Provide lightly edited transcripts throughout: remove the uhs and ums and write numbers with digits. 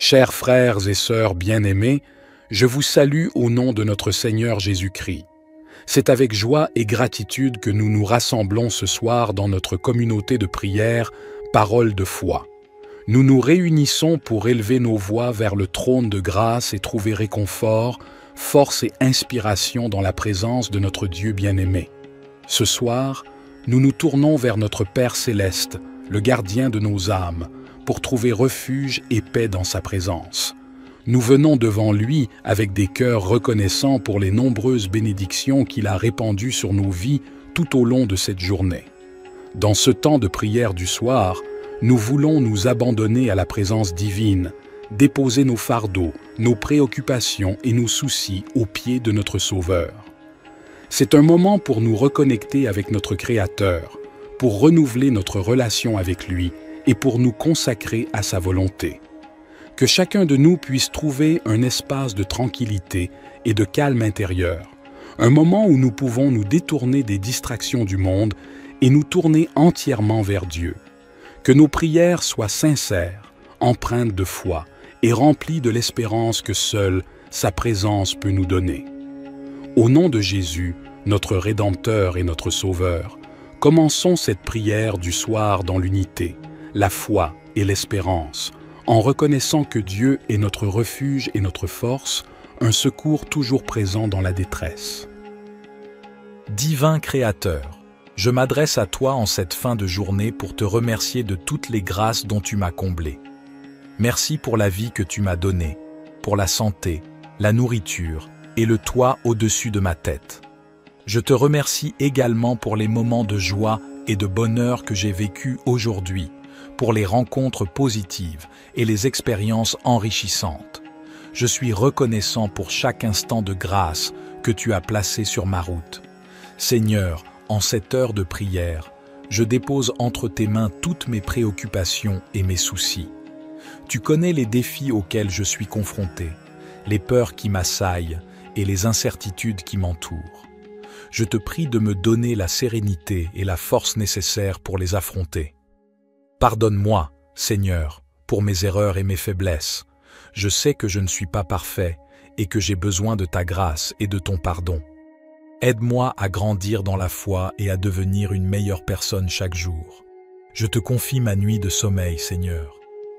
Chers frères et sœurs bien-aimés, je vous salue au nom de notre Seigneur Jésus-Christ. C'est avec joie et gratitude que nous nous rassemblons ce soir dans notre communauté de prière, Parole de foi. Nous nous réunissons pour élever nos voix vers le trône de grâce et trouver réconfort, force et inspiration dans la présence de notre Dieu bien-aimé. Ce soir, nous nous tournons vers notre Père céleste, le gardien de nos âmes, pour trouver refuge et paix dans sa présence. Nous venons devant lui avec des cœurs reconnaissants pour les nombreuses bénédictions qu'il a répandues sur nos vies tout au long de cette journée. Dans ce temps de prière du soir, nous voulons nous abandonner à la présence divine, déposer nos fardeaux, nos préoccupations et nos soucis aux pieds de notre Sauveur. C'est un moment pour nous reconnecter avec notre Créateur, pour renouveler notre relation avec lui et pour nous consacrer à sa volonté. Que chacun de nous puisse trouver un espace de tranquillité et de calme intérieur, un moment où nous pouvons nous détourner des distractions du monde et nous tourner entièrement vers Dieu. Que nos prières soient sincères, empreintes de foi et remplies de l'espérance que seule sa présence peut nous donner. Au nom de Jésus, notre Rédempteur et notre Sauveur, commençons cette prière du soir dans l'unité, la foi et l'espérance, en reconnaissant que Dieu est notre refuge et notre force, un secours toujours présent dans la détresse. Divin Créateur, je m'adresse à toi en cette fin de journée pour te remercier de toutes les grâces dont tu m'as comblé. Merci pour la vie que tu m'as donnée, pour la santé, la nourriture et le toit au-dessus de ma tête. Je te remercie également pour les moments de joie et de bonheur que j'ai vécus aujourd'hui, pour les rencontres positives et les expériences enrichissantes. Je suis reconnaissant pour chaque instant de grâce que tu as placé sur ma route. Seigneur, en cette heure de prière, je dépose entre tes mains toutes mes préoccupations et mes soucis. Tu connais les défis auxquels je suis confronté, les peurs qui m'assaillent et les incertitudes qui m'entourent. Je te prie de me donner la sérénité et la force nécessaires pour les affronter. Pardonne-moi, Seigneur, pour mes erreurs et mes faiblesses. Je sais que je ne suis pas parfait et que j'ai besoin de ta grâce et de ton pardon. Aide-moi à grandir dans la foi et à devenir une meilleure personne chaque jour. Je te confie ma nuit de sommeil, Seigneur.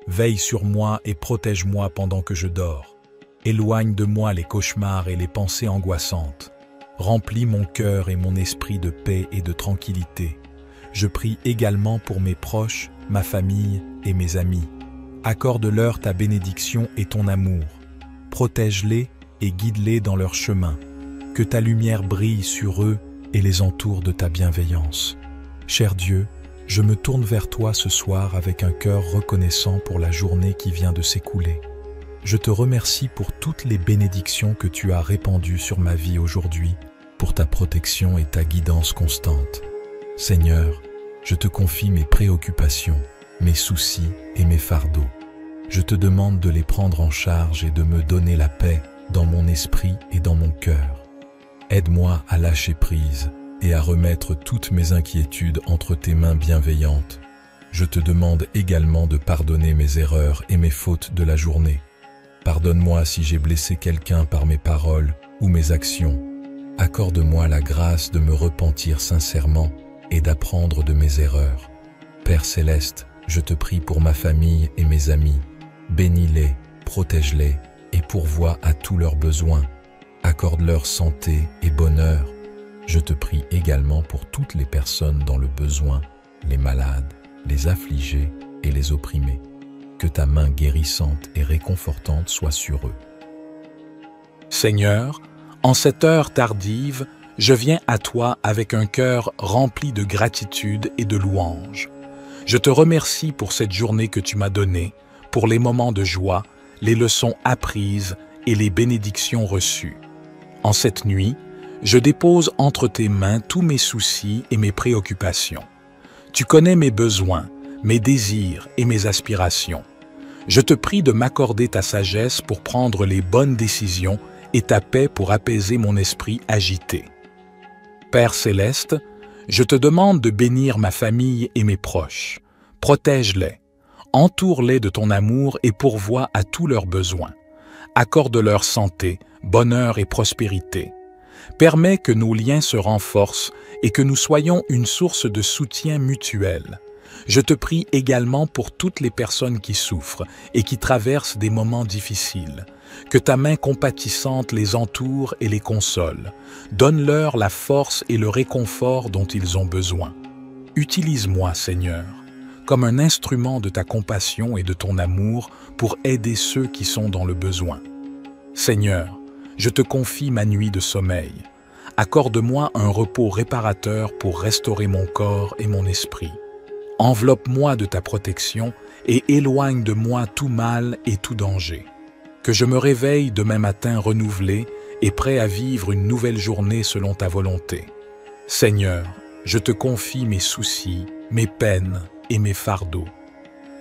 Veille sur moi et protège-moi pendant que je dors. Éloigne de moi les cauchemars et les pensées angoissantes. Remplis mon cœur et mon esprit de paix et de tranquillité. Je prie également pour mes proches, ma famille et mes amis. Accorde-leur ta bénédiction et ton amour. Protège-les et guide-les dans leur chemin. Que ta lumière brille sur eux et les entoure de ta bienveillance. Cher Dieu, je me tourne vers toi ce soir avec un cœur reconnaissant pour la journée qui vient de s'écouler. Je te remercie pour toutes les bénédictions que tu as répandues sur ma vie aujourd'hui, pour ta protection et ta guidance constante. Seigneur, je te confie mes préoccupations, mes soucis et mes fardeaux. Je te demande de les prendre en charge et de me donner la paix dans mon esprit et dans mon cœur. Aide-moi à lâcher prise et à remettre toutes mes inquiétudes entre tes mains bienveillantes. Je te demande également de pardonner mes erreurs et mes fautes de la journée. Pardonne-moi si j'ai blessé quelqu'un par mes paroles ou mes actions. Accorde-moi la grâce de me repentir sincèrement et d'apprendre de mes erreurs. Père céleste, je te prie pour ma famille et mes amis. Bénis-les, protège-les et pourvois à tous leurs besoins. Accorde-leur santé et bonheur. Je te prie également pour toutes les personnes dans le besoin, les malades, les affligés et les opprimés. Que ta main guérissante et réconfortante soit sur eux. Seigneur, en cette heure tardive, je viens à toi avec un cœur rempli de gratitude et de louange. Je te remercie pour cette journée que tu m'as donnée, pour les moments de joie, les leçons apprises et les bénédictions reçues. En cette nuit, je dépose entre tes mains tous mes soucis et mes préoccupations. Tu connais mes besoins, mes désirs et mes aspirations. Je te prie de m'accorder ta sagesse pour prendre les bonnes décisions et ta paix pour apaiser mon esprit agité. Père céleste, je te demande de bénir ma famille et mes proches. Protège-les. Entoure-les de ton amour et pourvois à tous leurs besoins. Accorde-leur santé, bonheur et prospérité. Permets que nos liens se renforcent et que nous soyons une source de soutien mutuel. Je te prie également pour toutes les personnes qui souffrent et qui traversent des moments difficiles. Que ta main compatissante les entoure et les console. Donne-leur la force et le réconfort dont ils ont besoin. Utilise-moi, Seigneur, comme un instrument de ta compassion et de ton amour pour aider ceux qui sont dans le besoin. Seigneur, je te confie ma nuit de sommeil. Accorde-moi un repos réparateur pour restaurer mon corps et mon esprit. Enveloppe-moi de ta protection et éloigne de moi tout mal et tout danger. Que je me réveille demain matin renouvelé et prêt à vivre une nouvelle journée selon ta volonté. Seigneur, je te confie mes soucis, mes peines et mes fardeaux.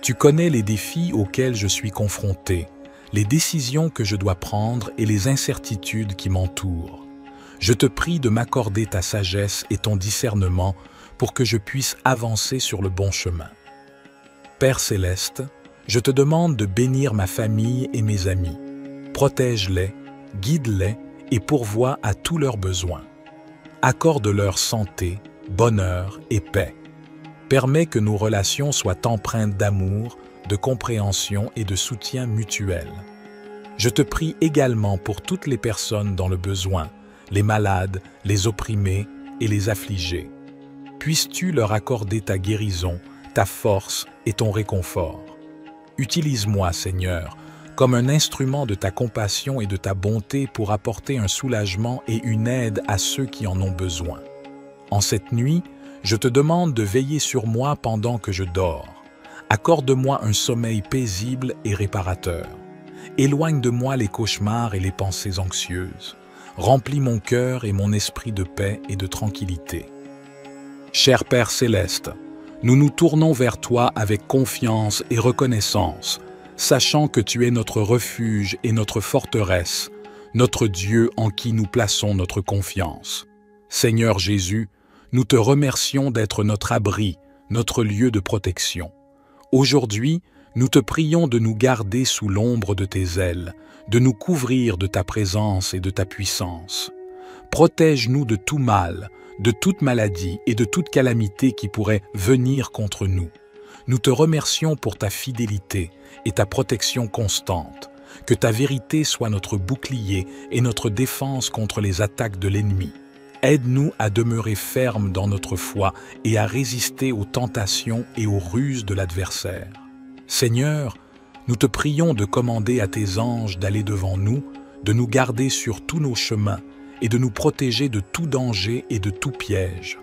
Tu connais les défis auxquels je suis confronté, les décisions que je dois prendre et les incertitudes qui m'entourent. Je te prie de m'accorder ta sagesse et ton discernement pour que je puisse avancer sur le bon chemin. Père céleste, je te demande de bénir ma famille et mes amis. Protège-les, guide-les et pourvois à tous leurs besoins. Accorde-leur santé, bonheur et paix. Permets que nos relations soient empreintes d'amour, de compréhension et de soutien mutuel. Je te prie également pour toutes les personnes dans le besoin, les malades, les opprimés et les affligés. Puisses-tu leur accorder ta guérison, ta force et ton réconfort. Utilise-moi, Seigneur, comme un instrument de ta compassion et de ta bonté pour apporter un soulagement et une aide à ceux qui en ont besoin. En cette nuit, je te demande de veiller sur moi pendant que je dors. Accorde-moi un sommeil paisible et réparateur. Éloigne de moi les cauchemars et les pensées anxieuses. Remplis mon cœur et mon esprit de paix et de tranquillité. Cher Père céleste, nous nous tournons vers toi avec confiance et reconnaissance, sachant que tu es notre refuge et notre forteresse, notre Dieu en qui nous plaçons notre confiance. Seigneur Jésus, nous te remercions d'être notre abri, notre lieu de protection. Aujourd'hui, nous te prions de nous garder sous l'ombre de tes ailes, de nous couvrir de ta présence et de ta puissance. Protège-nous de tout mal, de toute maladie et de toute calamité qui pourrait venir contre nous. Nous te remercions pour ta fidélité et ta protection constante. Que ta vérité soit notre bouclier et notre défense contre les attaques de l'ennemi. Aide-nous à demeurer fermes dans notre foi et à résister aux tentations et aux ruses de l'adversaire. Seigneur, nous te prions de commander à tes anges d'aller devant nous, de nous garder sur tous nos chemins et de nous protéger de tout danger et de tout piège.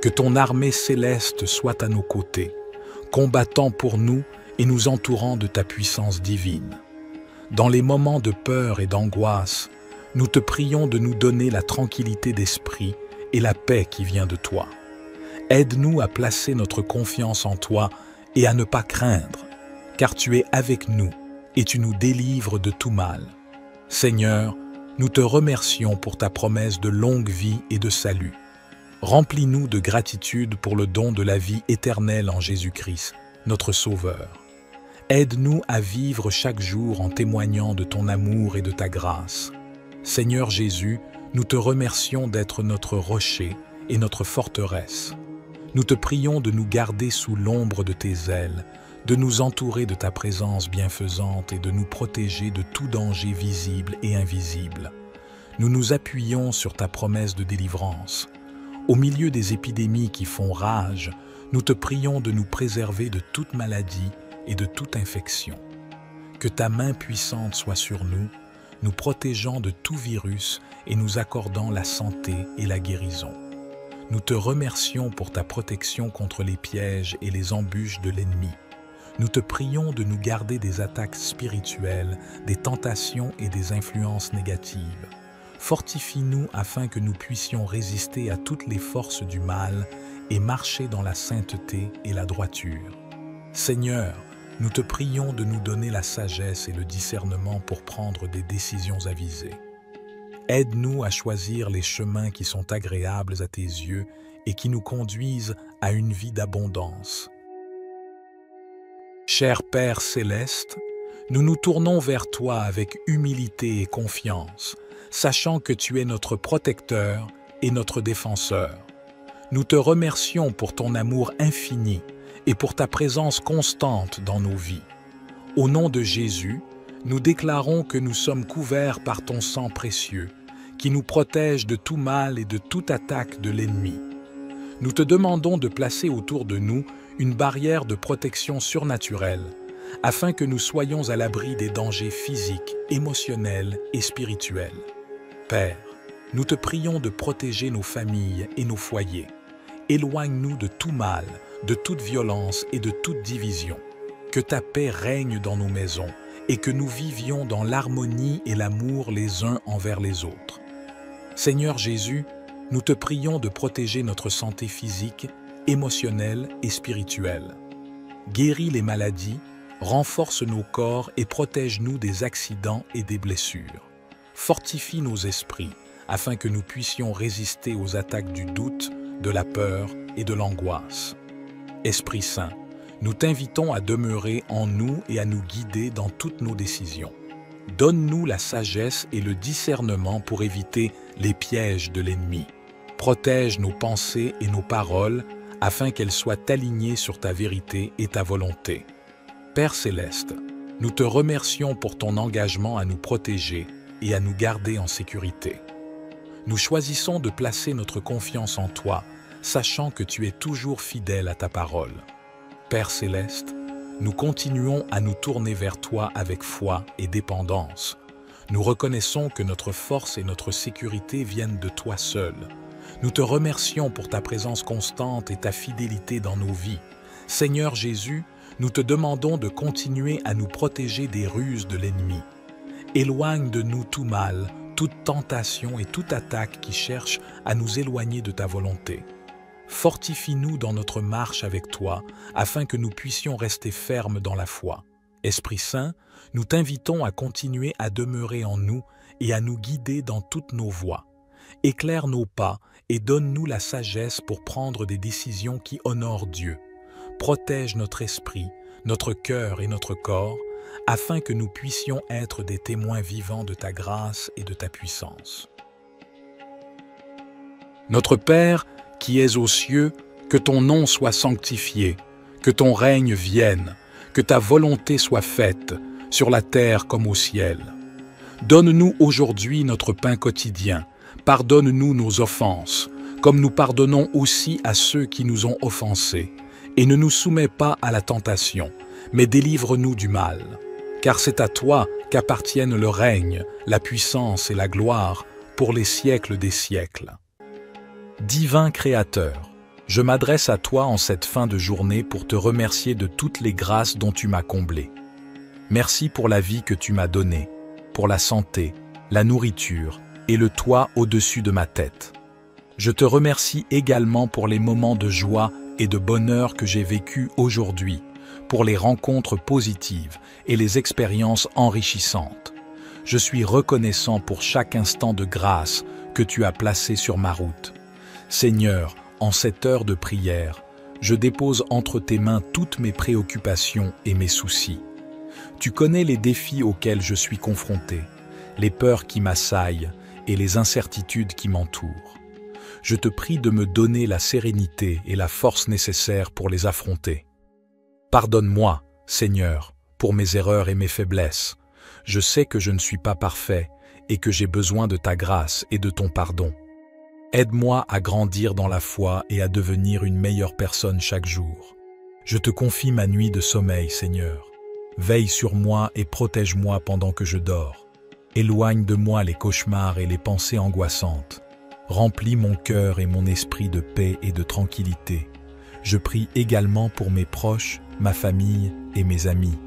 Que ton armée céleste soit à nos côtés, combattant pour nous et nous entourant de ta puissance divine. Dans les moments de peur et d'angoisse, nous te prions de nous donner la tranquillité d'esprit et la paix qui vient de toi. Aide-nous à placer notre confiance en toi et à ne pas craindre, car tu es avec nous et tu nous délivres de tout mal. Seigneur, nous te remercions pour ta promesse de longue vie et de salut. Remplis-nous de gratitude pour le don de la vie éternelle en Jésus-Christ, notre Sauveur. Aide-nous à vivre chaque jour en témoignant de ton amour et de ta grâce. Seigneur Jésus, nous te remercions d'être notre rocher et notre forteresse. Nous te prions de nous garder sous l'ombre de tes ailes, de nous entourer de ta présence bienfaisante et de nous protéger de tout danger visible et invisible. Nous nous appuyons sur ta promesse de délivrance. Au milieu des épidémies qui font rage, nous te prions de nous préserver de toute maladie et de toute infection. Que ta main puissante soit sur nous, nous protégeant de tout virus et nous accordant la santé et la guérison. Nous te remercions pour ta protection contre les pièges et les embûches de l'ennemi. Nous te prions de nous garder des attaques spirituelles, des tentations et des influences négatives. Fortifie-nous afin que nous puissions résister à toutes les forces du mal et marcher dans la sainteté et la droiture. Seigneur, nous te prions de nous donner la sagesse et le discernement pour prendre des décisions avisées. Aide-nous à choisir les chemins qui sont agréables à tes yeux et qui nous conduisent à une vie d'abondance. Cher Père céleste, nous nous tournons vers toi avec humilité et confiance, sachant que tu es notre protecteur et notre défenseur. Nous te remercions pour ton amour infini et pour ta présence constante dans nos vies. Au nom de Jésus, nous déclarons que nous sommes couverts par ton sang précieux, qui nous protège de tout mal et de toute attaque de l'ennemi. Nous te demandons de placer autour de nous une barrière de protection surnaturelle, afin que nous soyons à l'abri des dangers physiques, émotionnels et spirituels. Père, nous te prions de protéger nos familles et nos foyers. Éloigne-nous de tout mal, de toute violence et de toute division. Que ta paix règne dans nos maisons et que nous vivions dans l'harmonie et l'amour les uns envers les autres. Seigneur Jésus, nous te prions de protéger notre santé physique, émotionnelle et spirituelle. Guéris les maladies, renforce nos corps et protège-nous des accidents et des blessures. Fortifie nos esprits, afin que nous puissions résister aux attaques du doute, de la peur et de l'angoisse. Esprit Saint, nous t'invitons à demeurer en nous et à nous guider dans toutes nos décisions. Donne-nous la sagesse et le discernement pour éviter les pièges de l'ennemi. Protège nos pensées et nos paroles afin qu'elles soient alignées sur ta vérité et ta volonté. Père céleste, nous te remercions pour ton engagement à nous protéger et à nous garder en sécurité. Nous choisissons de placer notre confiance en toi, sachant que tu es toujours fidèle à ta parole. Père céleste, nous continuons à nous tourner vers toi avec foi et dépendance. Nous reconnaissons que notre force et notre sécurité viennent de toi seul. Nous te remercions pour ta présence constante et ta fidélité dans nos vies. Seigneur Jésus, nous te demandons de continuer à nous protéger des ruses de l'ennemi. Éloigne de nous tout mal, toute tentation et toute attaque qui cherche à nous éloigner de ta volonté. Fortifie-nous dans notre marche avec toi, afin que nous puissions rester fermes dans la foi. Esprit Saint, nous t'invitons à continuer à demeurer en nous et à nous guider dans toutes nos voies. Éclaire nos pas et donne-nous la sagesse pour prendre des décisions qui honorent Dieu. Protège notre esprit, notre cœur et notre corps, afin que nous puissions être des témoins vivants de ta grâce et de ta puissance. Notre Père, qui es aux cieux, que ton nom soit sanctifié, que ton règne vienne, que ta volonté soit faite, sur la terre comme au ciel. Donne-nous aujourd'hui notre pain quotidien, pardonne-nous nos offenses, comme nous pardonnons aussi à ceux qui nous ont offensés, et ne nous soumets pas à la tentation, mais délivre-nous du mal. Car c'est à toi qu'appartiennent le règne, la puissance et la gloire pour les siècles des siècles. Divin Créateur, je m'adresse à toi en cette fin de journée pour te remercier de toutes les grâces dont tu m'as comblé. Merci pour la vie que tu m'as donnée, pour la santé, la nourriture et le toit au-dessus de ma tête. Je te remercie également pour les moments de joie et de bonheur que j'ai vécus aujourd'hui, pour les rencontres positives et les expériences enrichissantes. Je suis reconnaissant pour chaque instant de grâce que tu as placé sur ma route. Seigneur, en cette heure de prière, je dépose entre tes mains toutes mes préoccupations et mes soucis. Tu connais les défis auxquels je suis confronté, les peurs qui m'assaillent et les incertitudes qui m'entourent. Je te prie de me donner la sérénité et la force nécessaires pour les affronter. Pardonne-moi, Seigneur, pour mes erreurs et mes faiblesses. Je sais que je ne suis pas parfait et que j'ai besoin de ta grâce et de ton pardon. Aide-moi à grandir dans la foi et à devenir une meilleure personne chaque jour. Je te confie ma nuit de sommeil, Seigneur. Veille sur moi et protège-moi pendant que je dors. Éloigne de moi les cauchemars et les pensées angoissantes. Remplis mon cœur et mon esprit de paix et de tranquillité. Je prie également pour mes proches, ma famille et mes amis.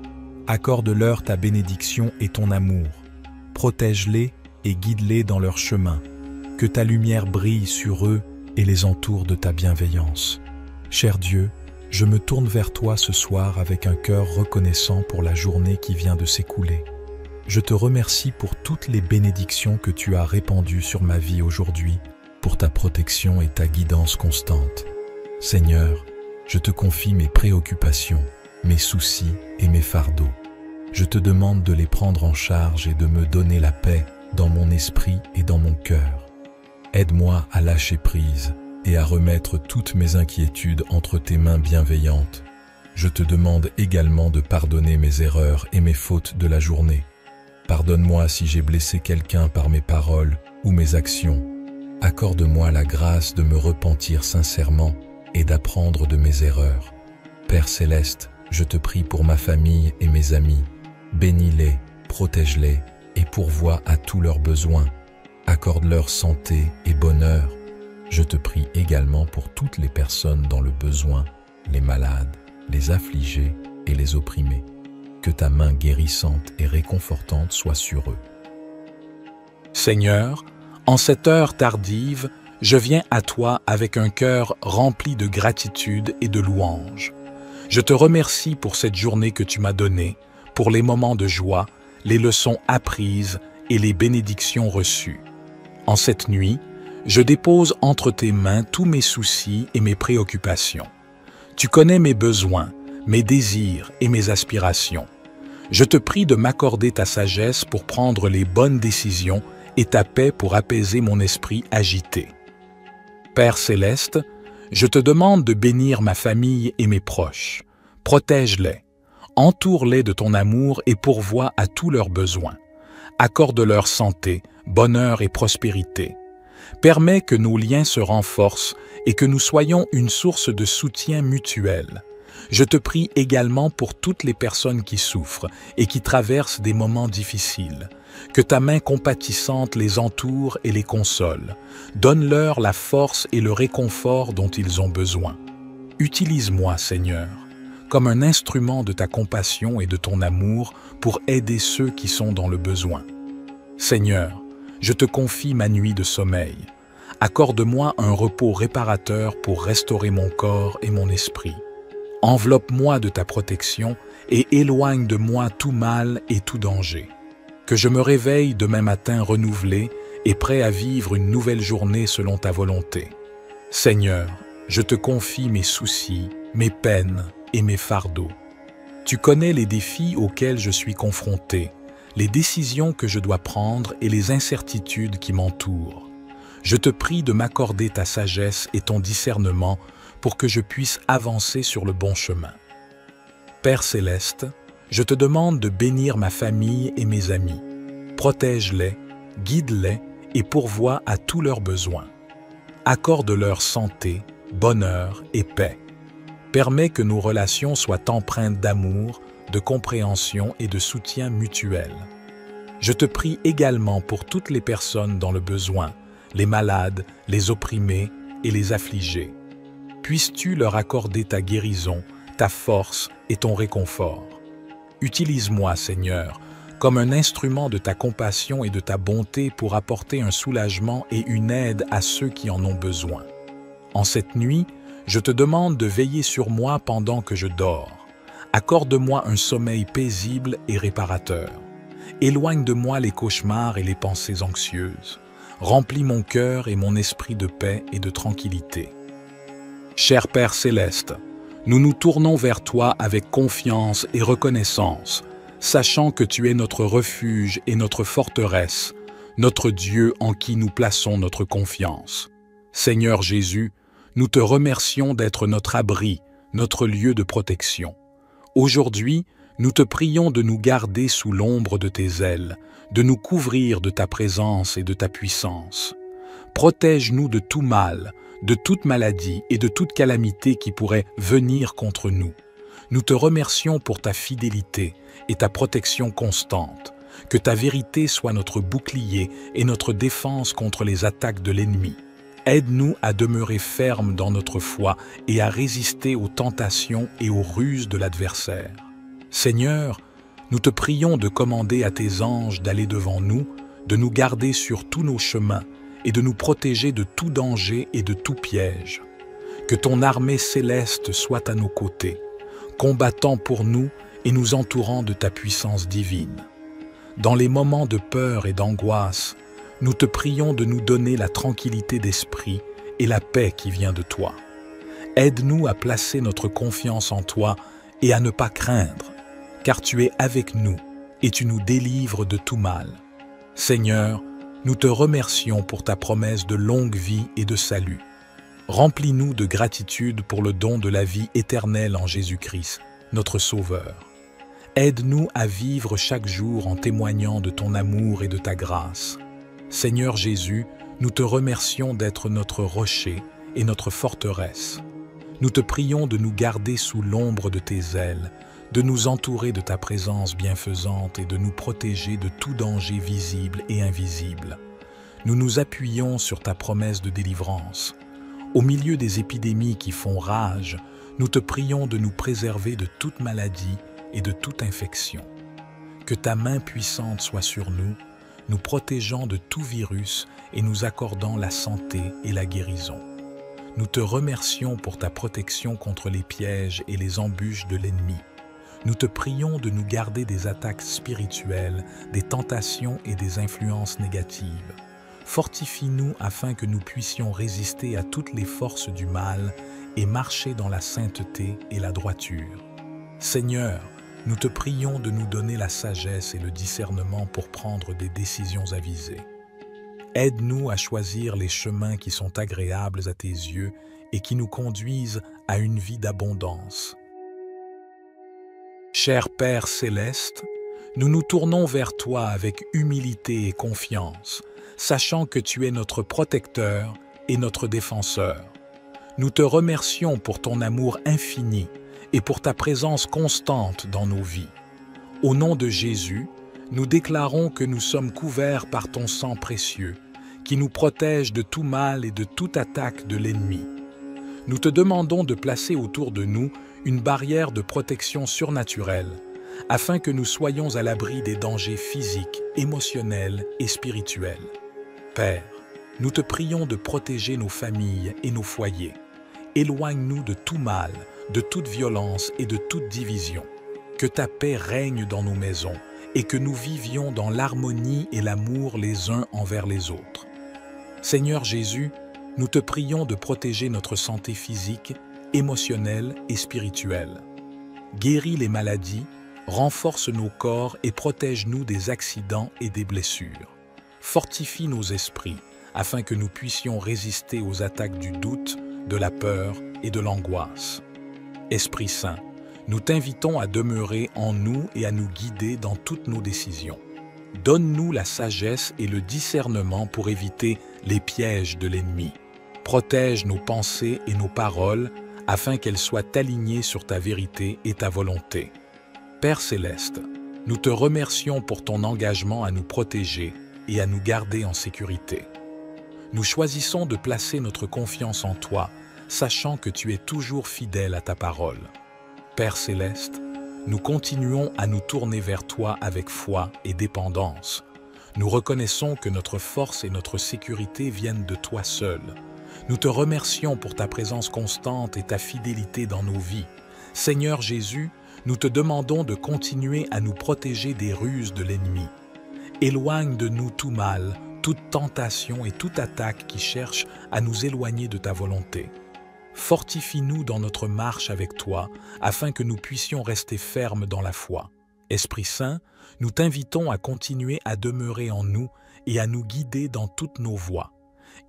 Accorde-leur ta bénédiction et ton amour. Protège-les et guide-les dans leur chemin. Que ta lumière brille sur eux et les entoure de ta bienveillance. Cher Dieu, je me tourne vers toi ce soir avec un cœur reconnaissant pour la journée qui vient de s'écouler. Je te remercie pour toutes les bénédictions que tu as répandues sur ma vie aujourd'hui, pour ta protection et ta guidance constante. Seigneur, je te confie mes préoccupations, mes soucis et mes fardeaux. Je te demande de les prendre en charge et de me donner la paix dans mon esprit et dans mon cœur. Aide-moi à lâcher prise et à remettre toutes mes inquiétudes entre tes mains bienveillantes. Je te demande également de pardonner mes erreurs et mes fautes de la journée. Pardonne-moi si j'ai blessé quelqu'un par mes paroles ou mes actions. Accorde-moi la grâce de me repentir sincèrement et d'apprendre de mes erreurs. Père céleste, je te prie pour ma famille et mes amis. Bénis-les, protège-les et pourvois à tous leurs besoins. Accorde-leur santé et bonheur. Je te prie également pour toutes les personnes dans le besoin, les malades, les affligés et les opprimés. Que ta main guérissante et réconfortante soit sur eux. Seigneur, en cette heure tardive, je viens à toi avec un cœur rempli de gratitude et de louange. Je te remercie pour cette journée que tu m'as donnée, pour les moments de joie, les leçons apprises et les bénédictions reçues. En cette nuit, je dépose entre tes mains tous mes soucis et mes préoccupations. Tu connais mes besoins, mes désirs et mes aspirations. Je te prie de m'accorder ta sagesse pour prendre les bonnes décisions et ta paix pour apaiser mon esprit agité. Père céleste, je te demande de bénir ma famille et mes proches. Protège-les, entoure-les de ton amour et pourvois à tous leurs besoins. Accorde-leur santé, bonheur et prospérité. Permets que nos liens se renforcent et que nous soyons une source de soutien mutuel. Je te prie également pour toutes les personnes qui souffrent et qui traversent des moments difficiles. Que ta main compatissante les entoure et les console. Donne-leur la force et le réconfort dont ils ont besoin. Utilise-moi, Seigneur, comme un instrument de ta compassion et de ton amour pour aider ceux qui sont dans le besoin. Seigneur, je te confie ma nuit de sommeil. Accorde-moi un repos réparateur pour restaurer mon corps et mon esprit. Enveloppe-moi de ta protection et éloigne de moi tout mal et tout danger. Que je me réveille demain matin renouvelé et prêt à vivre une nouvelle journée selon ta volonté. Seigneur, je te confie mes soucis, mes peines et mes fardeaux. Tu connais les défis auxquels je suis confronté, les décisions que je dois prendre et les incertitudes qui m'entourent. Je te prie de m'accorder ta sagesse et ton discernement pour que je puisse avancer sur le bon chemin. Père céleste, je te demande de bénir ma famille et mes amis. Protège-les, guide-les et pourvois à tous leurs besoins. Accorde-leur santé, bonheur et paix. Permets que nos relations soient empreintes d'amour, de compréhension et de soutien mutuel. Je te prie également pour toutes les personnes dans le besoin, les malades, les opprimés et les affligés. Puisses-tu leur accorder ta guérison, ta force et ton réconfort. Utilise-moi, Seigneur, comme un instrument de ta compassion et de ta bonté pour apporter un soulagement et une aide à ceux qui en ont besoin. En cette nuit, je te demande de veiller sur moi pendant que je dors. Accorde-moi un sommeil paisible et réparateur. Éloigne de moi les cauchemars et les pensées anxieuses. Remplis mon cœur et mon esprit de paix et de tranquillité. Cher Père céleste, nous nous tournons vers toi avec confiance et reconnaissance, sachant que tu es notre refuge et notre forteresse, notre Dieu en qui nous plaçons notre confiance. Seigneur Jésus, nous te remercions d'être notre abri, notre lieu de protection. Aujourd'hui, nous te prions de nous garder sous l'ombre de tes ailes, de nous couvrir de ta présence et de ta puissance. Protège-nous de tout mal, de toute maladie et de toute calamité qui pourrait venir contre nous. Nous te remercions pour ta fidélité et ta protection constante. Que ta vérité soit notre bouclier et notre défense contre les attaques de l'ennemi. Aide-nous à demeurer fermes dans notre foi et à résister aux tentations et aux ruses de l'adversaire. Seigneur, nous te prions de commander à tes anges d'aller devant nous, de nous garder sur tous nos chemins et de nous protéger de tout danger et de tout piège. Que ton armée céleste soit à nos côtés, combattant pour nous et nous entourant de ta puissance divine. Dans les moments de peur et d'angoisse, nous te prions de nous donner la tranquillité d'esprit et la paix qui vient de toi. Aide-nous à placer notre confiance en toi et à ne pas craindre, car tu es avec nous et tu nous délivres de tout mal. Seigneur, nous te remercions pour ta promesse de longue vie et de salut. Remplis-nous de gratitude pour le don de la vie éternelle en Jésus-Christ, notre Sauveur. Aide-nous à vivre chaque jour en témoignant de ton amour et de ta grâce. Seigneur Jésus, nous te remercions d'être notre rocher et notre forteresse. Nous te prions de nous garder sous l'ombre de tes ailes, de nous entourer de ta présence bienfaisante et de nous protéger de tout danger visible et invisible. Nous nous appuyons sur ta promesse de délivrance. Au milieu des épidémies qui font rage, nous te prions de nous préserver de toute maladie et de toute infection. Que ta main puissante soit sur nous, nous protégeant de tout virus et nous accordant la santé et la guérison. Nous te remercions pour ta protection contre les pièges et les embûches de l'ennemi. Nous te prions de nous garder des attaques spirituelles, des tentations et des influences négatives. Fortifie-nous afin que nous puissions résister à toutes les forces du mal et marcher dans la sainteté et la droiture. Seigneur, nous te prions de nous donner la sagesse et le discernement pour prendre des décisions avisées. Aide-nous à choisir les chemins qui sont agréables à tes yeux et qui nous conduisent à une vie d'abondance. Cher Père céleste, nous nous tournons vers toi avec humilité et confiance, sachant que tu es notre protecteur et notre défenseur. Nous te remercions pour ton amour infini et pour ta présence constante dans nos vies. Au nom de Jésus, nous déclarons que nous sommes couverts par ton sang précieux, qui nous protège de tout mal et de toute attaque de l'ennemi. Nous te demandons de placer autour de nous une barrière de protection surnaturelle, afin que nous soyons à l'abri des dangers physiques, émotionnels et spirituels. Père, nous te prions de protéger nos familles et nos foyers. Éloigne-nous de tout mal, de toute violence et de toute division. Que ta paix règne dans nos maisons et que nous vivions dans l'harmonie et l'amour les uns envers les autres. Seigneur Jésus, nous te prions de protéger notre santé physique, émotionnelle et spirituelle. Guéris les maladies, renforce nos corps et protège-nous des accidents et des blessures. Fortifie nos esprits, afin que nous puissions résister aux attaques du doute, de la peur et de l'angoisse. Esprit Saint, nous t'invitons à demeurer en nous et à nous guider dans toutes nos décisions. Donne-nous la sagesse et le discernement pour éviter les pièges de l'ennemi. Protège nos pensées et nos paroles, afin qu'elles soient alignées sur ta vérité et ta volonté. Père céleste, nous te remercions pour ton engagement à nous protéger et à nous garder en sécurité. Nous choisissons de placer notre confiance en toi, sachant que tu es toujours fidèle à ta parole. Père céleste, nous continuons à nous tourner vers toi avec foi et dépendance. Nous reconnaissons que notre force et notre sécurité viennent de toi seul. Nous te remercions pour ta présence constante et ta fidélité dans nos vies. Seigneur Jésus, nous te demandons de continuer à nous protéger des ruses de l'ennemi. Éloigne de nous tout mal, toute tentation et toute attaque qui cherche à nous éloigner de ta volonté. Fortifie-nous dans notre marche avec toi, afin que nous puissions rester fermes dans la foi. Esprit Saint, nous t'invitons à continuer à demeurer en nous et à nous guider dans toutes nos voies.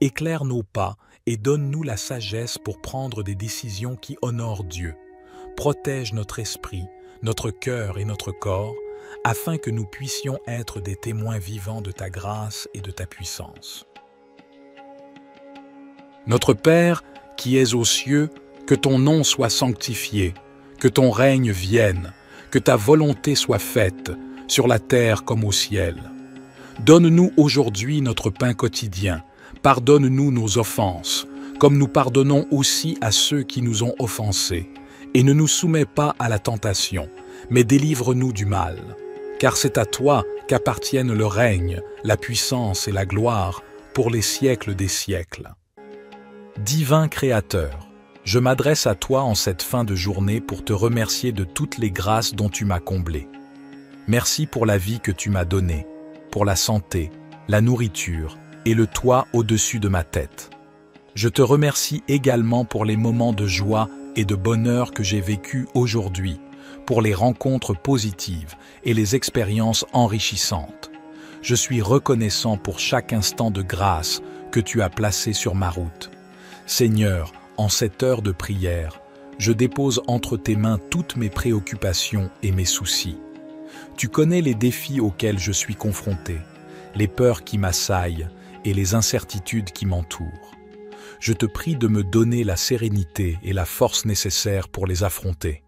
Éclaire nos pas et donne-nous la sagesse pour prendre des décisions qui honorent Dieu. Protège notre esprit, notre cœur et notre corps, afin que nous puissions être des témoins vivants de ta grâce et de ta puissance. Notre Père, qui es aux cieux, que ton nom soit sanctifié, que ton règne vienne, que ta volonté soit faite, sur la terre comme au ciel. Donne-nous aujourd'hui notre pain quotidien, pardonne-nous nos offenses, comme nous pardonnons aussi à ceux qui nous ont offensés, et ne nous soumets pas à la tentation, mais délivre-nous du mal. Car c'est à toi qu'appartiennent le règne, la puissance et la gloire pour les siècles des siècles. Divin Créateur, je m'adresse à toi en cette fin de journée pour te remercier de toutes les grâces dont tu m'as comblé. Merci pour la vie que tu m'as donnée, pour la santé, la nourriture et le toit au-dessus de ma tête. Je te remercie également pour les moments de joie et de bonheur que j'ai vécus aujourd'hui, pour les rencontres positives et les expériences enrichissantes. Je suis reconnaissant pour chaque instant de grâce que tu as placé sur ma route. Seigneur, en cette heure de prière, je dépose entre tes mains toutes mes préoccupations et mes soucis. Tu connais les défis auxquels je suis confronté, les peurs qui m'assaillent et les incertitudes qui m'entourent. Je te prie de me donner la sérénité et la force nécessaires pour les affronter.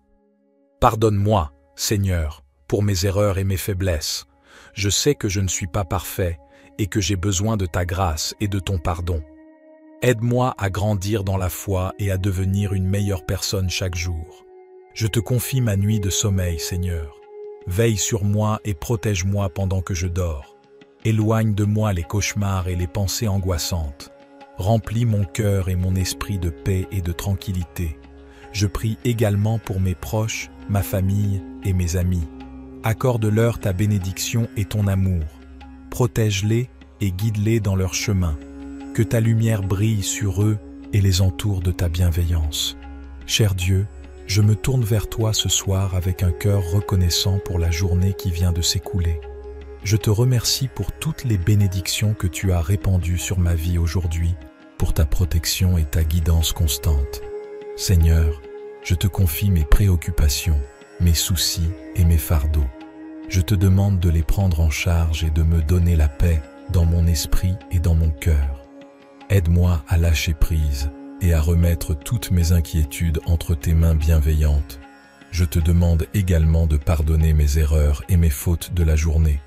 Pardonne-moi, Seigneur, pour mes erreurs et mes faiblesses. Je sais que je ne suis pas parfait et que j'ai besoin de ta grâce et de ton pardon. Aide-moi à grandir dans la foi et à devenir une meilleure personne chaque jour. Je te confie ma nuit de sommeil, Seigneur. Veille sur moi et protège-moi pendant que je dors. Éloigne de moi les cauchemars et les pensées angoissantes. Remplis mon cœur et mon esprit de paix et de tranquillité. Je prie également pour mes proches, ma famille et mes amis. Accorde-leur ta bénédiction et ton amour. Protège-les et guide-les dans leur chemin. Que ta lumière brille sur eux et les entoure de ta bienveillance. Cher Dieu, je me tourne vers toi ce soir avec un cœur reconnaissant pour la journée qui vient de s'écouler. Je te remercie pour toutes les bénédictions que tu as répandues sur ma vie aujourd'hui, pour ta protection et ta guidance constante. Seigneur, je te confie mes préoccupations, mes soucis et mes fardeaux. Je te demande de les prendre en charge et de me donner la paix dans mon esprit et dans mon cœur. Aide-moi à lâcher prise et à remettre toutes mes inquiétudes entre tes mains bienveillantes. Je te demande également de pardonner mes erreurs et mes fautes de la journée.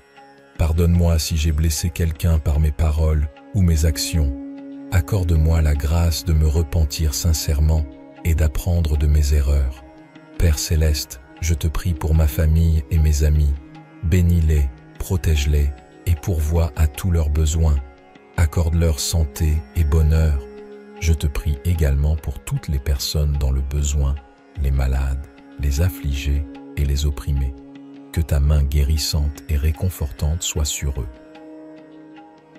Pardonne-moi si j'ai blessé quelqu'un par mes paroles ou mes actions. Accorde-moi la grâce de me repentir sincèrement et d'apprendre de mes erreurs. Père Céleste, je te prie pour ma famille et mes amis. Bénis-les, protège-les et pourvois à tous leurs besoins. Accorde-leur santé et bonheur. Je te prie également pour toutes les personnes dans le besoin, les malades, les affligés et les opprimés. Que ta main guérissante et réconfortante soit sur eux.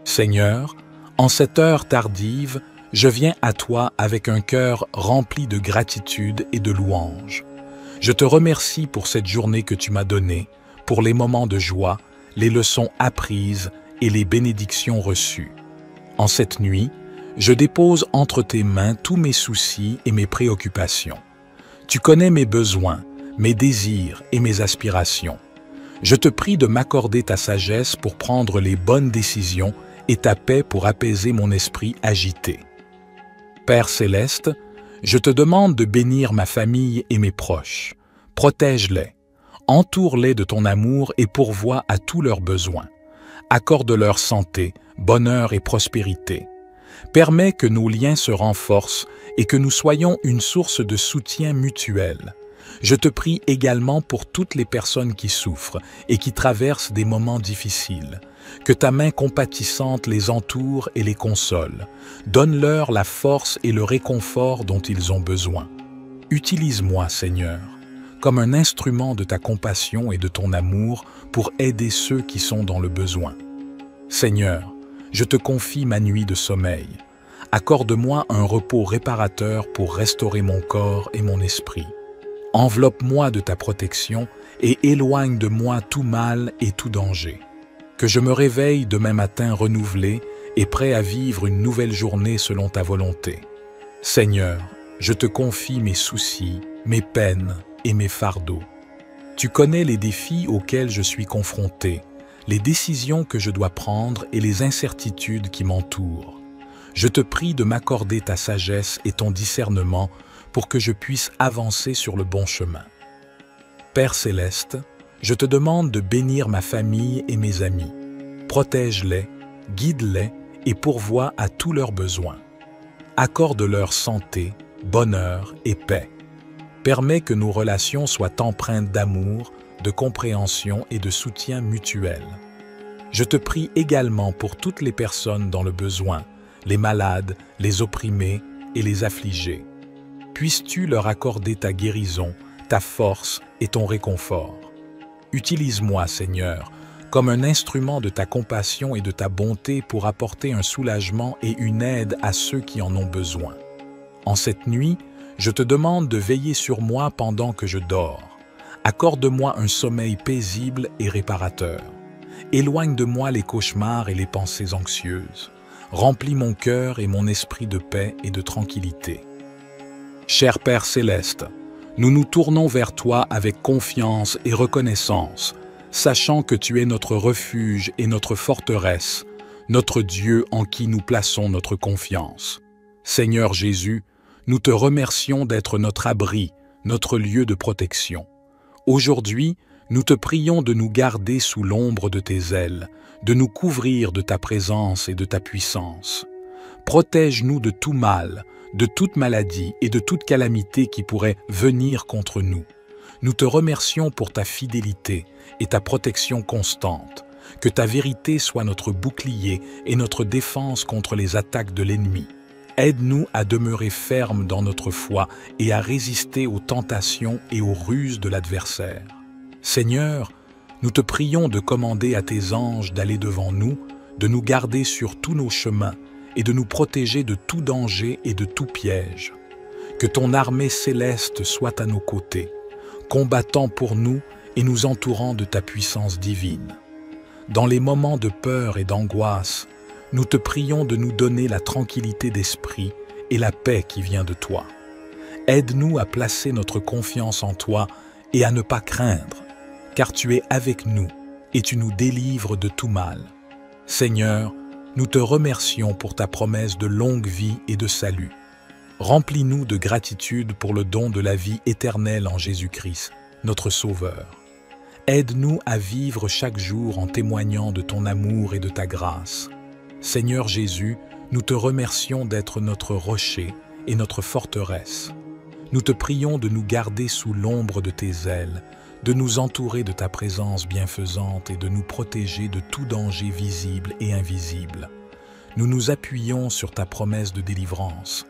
Seigneur, en cette heure tardive, je viens à toi avec un cœur rempli de gratitude et de louange. Je te remercie pour cette journée que tu m'as donnée, pour les moments de joie, les leçons apprises et les bénédictions reçues. En cette nuit, je dépose entre tes mains tous mes soucis et mes préoccupations. Tu connais mes besoins, mes désirs et mes aspirations. Je te prie de m'accorder ta sagesse pour prendre les bonnes décisions et ta paix pour apaiser mon esprit agité. Père Céleste, je te demande de bénir ma famille et mes proches. Protège-les, entoure-les de ton amour et pourvois à tous leurs besoins. Accorde-leur santé, bonheur et prospérité. Permets que nos liens se renforcent et que nous soyons une source de soutien mutuel. Je te prie également pour toutes les personnes qui souffrent et qui traversent des moments difficiles. Que ta main compatissante les entoure et les console. Donne-leur la force et le réconfort dont ils ont besoin. Utilise-moi, Seigneur, comme un instrument de ta compassion et de ton amour pour aider ceux qui sont dans le besoin. Seigneur, je te confie ma nuit de sommeil. Accorde-moi un repos réparateur pour restaurer mon corps et mon esprit. Enveloppe-moi de ta protection et éloigne de moi tout mal et tout danger. Que je me réveille demain matin renouvelé et prêt à vivre une nouvelle journée selon ta volonté. Seigneur, je te confie mes soucis, mes peines et mes fardeaux. Tu connais les défis auxquels je suis confronté, les décisions que je dois prendre et les incertitudes qui m'entourent. Je te prie de m'accorder ta sagesse et ton discernement pour que je puisse avancer sur le bon chemin. Père Céleste, je te demande de bénir ma famille et mes amis. Protège-les, guide-les et pourvois à tous leurs besoins. Accorde-leur santé, bonheur et paix. Permets que nos relations soient empreintes d'amour, de compréhension et de soutien mutuel. Je te prie également pour toutes les personnes dans le besoin, les malades, les opprimés et les affligés. Puisses-tu leur accorder ta guérison, ta force et ton réconfort. Utilise-moi, Seigneur, comme un instrument de ta compassion et de ta bonté pour apporter un soulagement et une aide à ceux qui en ont besoin. En cette nuit, je te demande de veiller sur moi pendant que je dors. Accorde-moi un sommeil paisible et réparateur. Éloigne de moi les cauchemars et les pensées anxieuses. Remplis mon cœur et mon esprit de paix et de tranquillité. Cher Père céleste, nous nous tournons vers toi avec confiance et reconnaissance, sachant que tu es notre refuge et notre forteresse, notre Dieu en qui nous plaçons notre confiance. Seigneur Jésus, nous te remercions d'être notre abri, notre lieu de protection. Aujourd'hui, nous te prions de nous garder sous l'ombre de tes ailes, de nous couvrir de ta présence et de ta puissance. Protège-nous de tout mal, de toute maladie et de toute calamité qui pourrait venir contre nous. Nous te remercions pour ta fidélité et ta protection constante. Que ta vérité soit notre bouclier et notre défense contre les attaques de l'ennemi. Aide-nous à demeurer fermes dans notre foi et à résister aux tentations et aux ruses de l'adversaire. Seigneur, nous te prions de commander à tes anges d'aller devant nous, de nous garder sur tous nos chemins et de nous protéger de tout danger et de tout piège. Que ton armée céleste soit à nos côtés, combattant pour nous et nous entourant de ta puissance divine. Dans les moments de peur et d'angoisse, nous te prions de nous donner la tranquillité d'esprit et la paix qui vient de toi. Aide-nous à placer notre confiance en toi et à ne pas craindre, car tu es avec nous et tu nous délivres de tout mal. Seigneur, nous te remercions pour ta promesse de longue vie et de salut. Remplis-nous de gratitude pour le don de la vie éternelle en Jésus-Christ, notre Sauveur. Aide-nous à vivre chaque jour en témoignant de ton amour et de ta grâce. Seigneur Jésus, nous te remercions d'être notre rocher et notre forteresse. Nous te prions de nous garder sous l'ombre de tes ailes, de nous entourer de ta présence bienfaisante et de nous protéger de tout danger visible et invisible. Nous nous appuyons sur ta promesse de délivrance.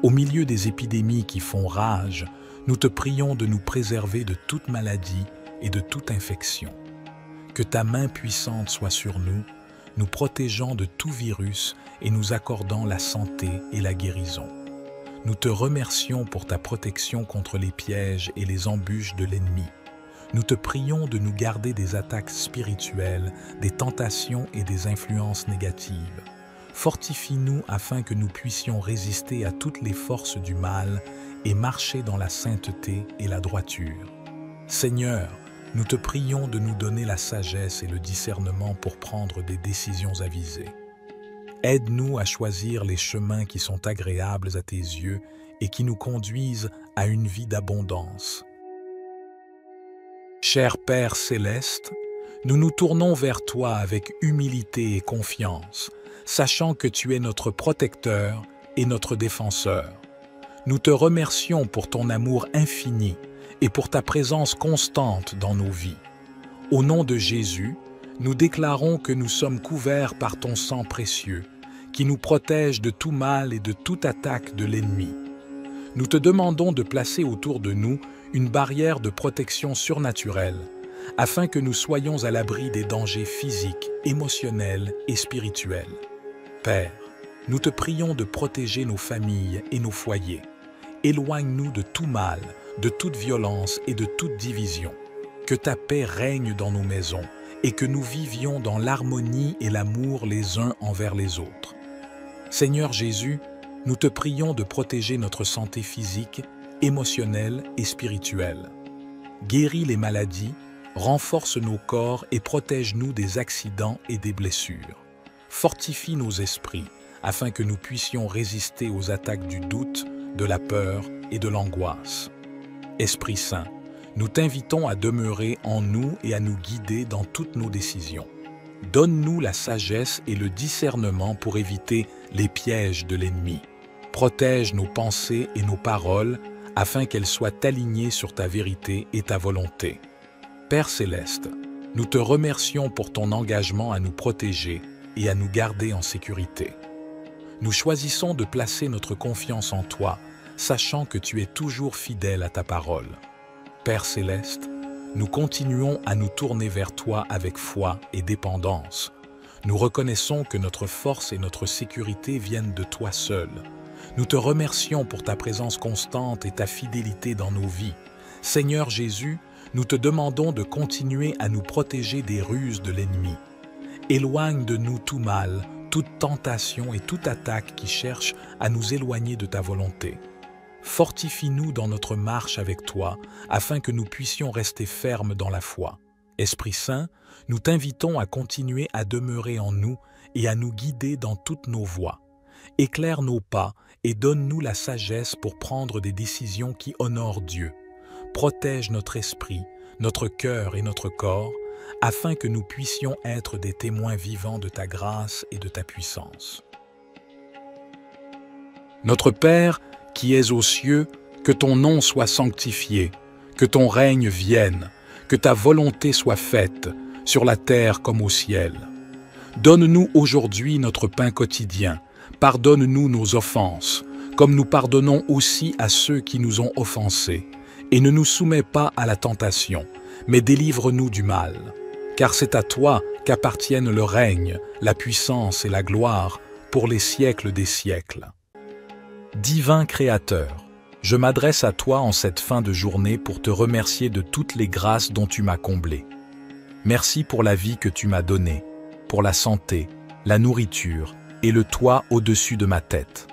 Au milieu des épidémies qui font rage, nous te prions de nous préserver de toute maladie et de toute infection. Que ta main puissante soit sur nous, nous protégeant de tout virus et nous accordant la santé et la guérison. Nous te remercions pour ta protection contre les pièges et les embûches de l'ennemi. Nous te prions de nous garder des attaques spirituelles, des tentations et des influences négatives. Fortifie-nous afin que nous puissions résister à toutes les forces du mal et marcher dans la sainteté et la droiture. Seigneur, nous te prions de nous donner la sagesse et le discernement pour prendre des décisions avisées. Aide-nous à choisir les chemins qui sont agréables à tes yeux et qui nous conduisent à une vie d'abondance. Cher Père céleste, nous nous tournons vers toi avec humilité et confiance, sachant que tu es notre protecteur et notre défenseur. Nous te remercions pour ton amour infini et pour ta présence constante dans nos vies. Au nom de Jésus, nous déclarons que nous sommes couverts par ton sang précieux, qui nous protège de tout mal et de toute attaque de l'ennemi. Nous te demandons de placer autour de nous une barrière de protection surnaturelle, afin que nous soyons à l'abri des dangers physiques, émotionnels et spirituels. Père, nous te prions de protéger nos familles et nos foyers. Éloigne-nous de tout mal, de toute violence et de toute division. Que ta paix règne dans nos maisons et que nous vivions dans l'harmonie et l'amour les uns envers les autres. Seigneur Jésus, nous te prions de protéger notre santé physique, émotionnelle et spirituelle. Guéris les maladies, renforce nos corps et protège-nous des accidents et des blessures. Fortifie nos esprits afin que nous puissions résister aux attaques du doute, de la peur et de l'angoisse. Esprit Saint, nous t'invitons à demeurer en nous et à nous guider dans toutes nos décisions. Donne-nous la sagesse et le discernement pour éviter les pièges de l'ennemi. Protège nos pensées et nos paroles afin qu'elles soient alignées sur ta vérité et ta volonté. Père céleste, nous te remercions pour ton engagement à nous protéger et à nous garder en sécurité. Nous choisissons de placer notre confiance en toi, sachant que tu es toujours fidèle à ta parole. Père céleste, nous continuons à nous tourner vers toi avec foi et dépendance. Nous reconnaissons que notre force et notre sécurité viennent de toi seul. Nous te remercions pour ta présence constante et ta fidélité dans nos vies. Seigneur Jésus, nous te demandons de continuer à nous protéger des ruses de l'ennemi. Éloigne de nous tout mal, toute tentation et toute attaque qui cherche à nous éloigner de ta volonté. Fortifie-nous dans notre marche avec toi, afin que nous puissions rester fermes dans la foi. Esprit Saint, nous t'invitons à continuer à demeurer en nous et à nous guider dans toutes nos voies. Éclaire nos pas et donne-nous la sagesse pour prendre des décisions qui honorent Dieu. Protège notre esprit, notre cœur et notre corps, afin que nous puissions être des témoins vivants de ta grâce et de ta puissance. Notre Père, qui es aux cieux, que ton nom soit sanctifié, que ton règne vienne, que ta volonté soit faite, sur la terre comme au ciel. Donne-nous aujourd'hui notre pain quotidien, pardonne-nous nos offenses, comme nous pardonnons aussi à ceux qui nous ont offensés, et ne nous soumets pas à la tentation, mais délivre-nous du mal. Car c'est à toi qu'appartiennent le règne, la puissance et la gloire pour les siècles des siècles. Divin Créateur, je m'adresse à toi en cette fin de journée pour te remercier de toutes les grâces dont tu m'as comblé. Merci pour la vie que tu m'as donnée, pour la santé, la nourriture et le toit au-dessus de ma tête.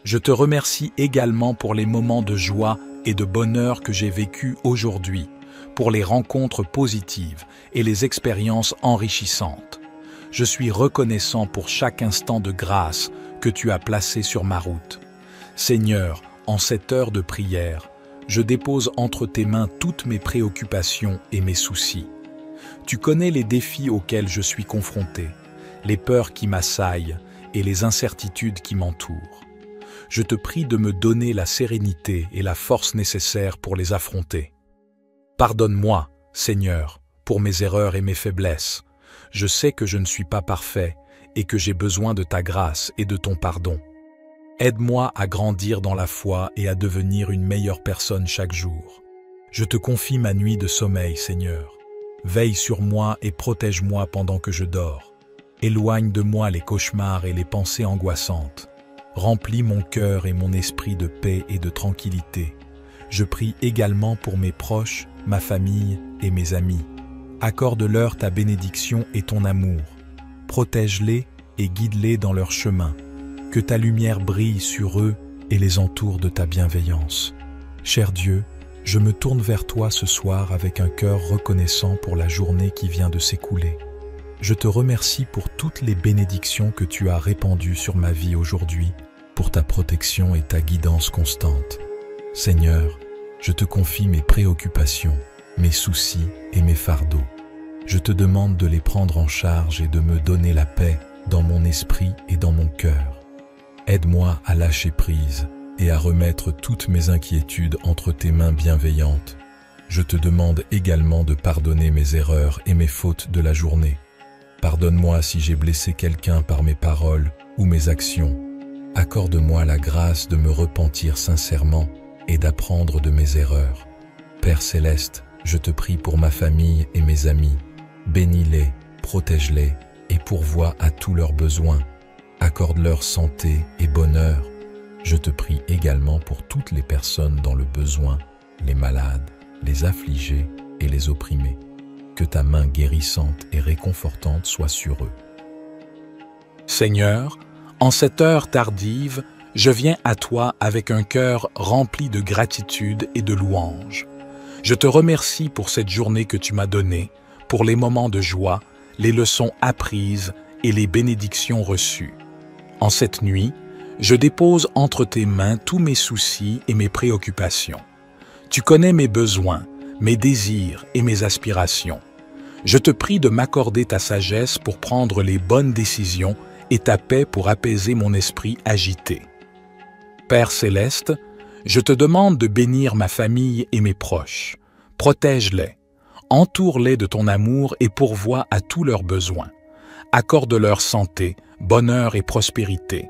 Je te remercie également pour les moments de joie et de bonheur que j'ai vécus aujourd'hui, pour les rencontres positives et les expériences enrichissantes. Je suis reconnaissant pour chaque instant de grâce que tu as placé sur ma route. Seigneur, en cette heure de prière, je dépose entre tes mains toutes mes préoccupations et mes soucis. Tu connais les défis auxquels je suis confronté, les peurs qui m'assaillent et les incertitudes qui m'entourent. Je te prie de me donner la sérénité et la force nécessaires pour les affronter. Pardonne-moi, Seigneur, pour mes erreurs et mes faiblesses. Je sais que je ne suis pas parfait et que j'ai besoin de ta grâce et de ton pardon. Aide-moi à grandir dans la foi et à devenir une meilleure personne chaque jour. Je te confie ma nuit de sommeil, Seigneur. Veille sur moi et protège-moi pendant que je dors. Éloigne de moi les cauchemars et les pensées angoissantes. Remplis mon cœur et mon esprit de paix et de tranquillité. Je prie également pour mes proches, ma famille et mes amis. Accorde-leur ta bénédiction et ton amour. Protège-les et guide-les dans leur chemin. Que ta lumière brille sur eux et les entoure de ta bienveillance. Cher Dieu, je me tourne vers toi ce soir avec un cœur reconnaissant pour la journée qui vient de s'écouler. Je te remercie pour toutes les bénédictions que tu as répandues sur ma vie aujourd'hui, pour ta protection et ta guidance constante. Seigneur, je te confie mes préoccupations, mes soucis et mes fardeaux. Je te demande de les prendre en charge et de me donner la paix dans mon esprit et dans mon cœur. Aide-moi à lâcher prise et à remettre toutes mes inquiétudes entre tes mains bienveillantes. Je te demande également de pardonner mes erreurs et mes fautes de la journée. Pardonne-moi si j'ai blessé quelqu'un par mes paroles ou mes actions. Accorde-moi la grâce de me repentir sincèrement et d'apprendre de mes erreurs. Père Céleste, je te prie pour ma famille et mes amis. Bénis-les, protège-les et pourvois à tous leurs besoins. Accorde-leur santé et bonheur. Je te prie également pour toutes les personnes dans le besoin, les malades, les affligés et les opprimés. Que ta main guérissante et réconfortante soit sur eux. Seigneur, en cette heure tardive, je viens à toi avec un cœur rempli de gratitude et de louange. Je te remercie pour cette journée que tu m'as donnée, pour les moments de joie, les leçons apprises et les bénédictions reçues. En cette nuit, je dépose entre tes mains tous mes soucis et mes préoccupations. Tu connais mes besoins, mes désirs et mes aspirations. Je te prie de m'accorder ta sagesse pour prendre les bonnes décisions et ta paix pour apaiser mon esprit agité. Père Céleste, je te demande de bénir ma famille et mes proches. Protège-les, entoure-les de ton amour et pourvois à tous leurs besoins. Accorde-leur santé, bonheur et prospérité.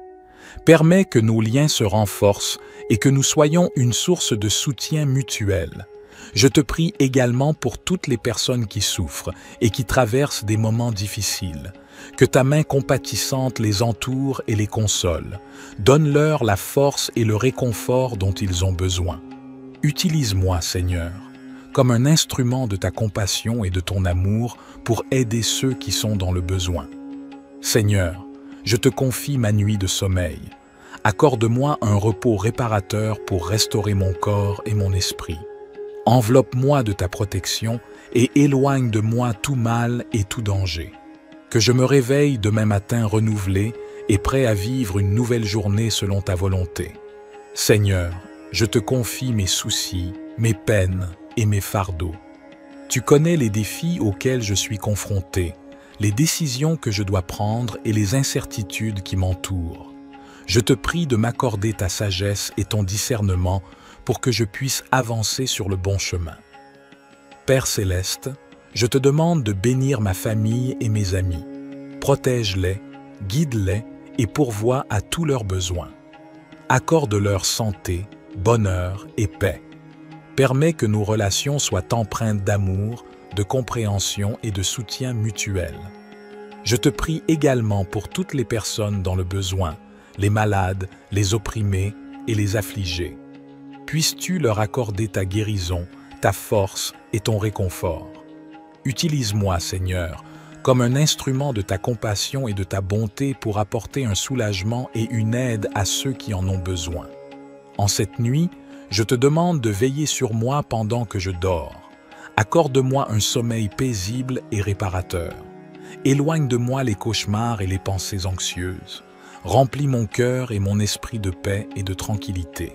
Permets que nos liens se renforcent et que nous soyons une source de soutien mutuel. Je te prie également pour toutes les personnes qui souffrent et qui traversent des moments difficiles. Que ta main compatissante les entoure et les console. Donne-leur la force et le réconfort dont ils ont besoin. Utilise-moi, Seigneur. comme un instrument de ta compassion et de ton amour pour aider ceux qui sont dans le besoin. Seigneur, je te confie ma nuit de sommeil. Accorde-moi un repos réparateur pour restaurer mon corps et mon esprit. Enveloppe-moi de ta protection et éloigne de moi tout mal et tout danger. Que je me réveille demain matin renouvelé et prêt à vivre une nouvelle journée selon ta volonté. Seigneur, je te confie mes soucis, mes peines et mes fardeaux. Tu connais les défis auxquels je suis confronté, les décisions que je dois prendre et les incertitudes qui m'entourent. Je te prie de m'accorder ta sagesse et ton discernement pour que je puisse avancer sur le bon chemin. Père céleste, je te demande de bénir ma famille et mes amis. Protège-les, guide-les et pourvois à tous leurs besoins. Accorde-leur santé, bonheur et paix. Permets que nos relations soient empreintes d'amour, de compréhension et de soutien mutuel. Je te prie également pour toutes les personnes dans le besoin, les malades, les opprimés et les affligés. Puisses-tu leur accorder ta guérison, ta force et ton réconfort. Utilise-moi, Seigneur, comme un instrument de ta compassion et de ta bonté pour apporter un soulagement et une aide à ceux qui en ont besoin. En cette nuit, je te demande de veiller sur moi pendant que je dors. Accorde-moi un sommeil paisible et réparateur. Éloigne de moi les cauchemars et les pensées anxieuses. Remplis mon cœur et mon esprit de paix et de tranquillité.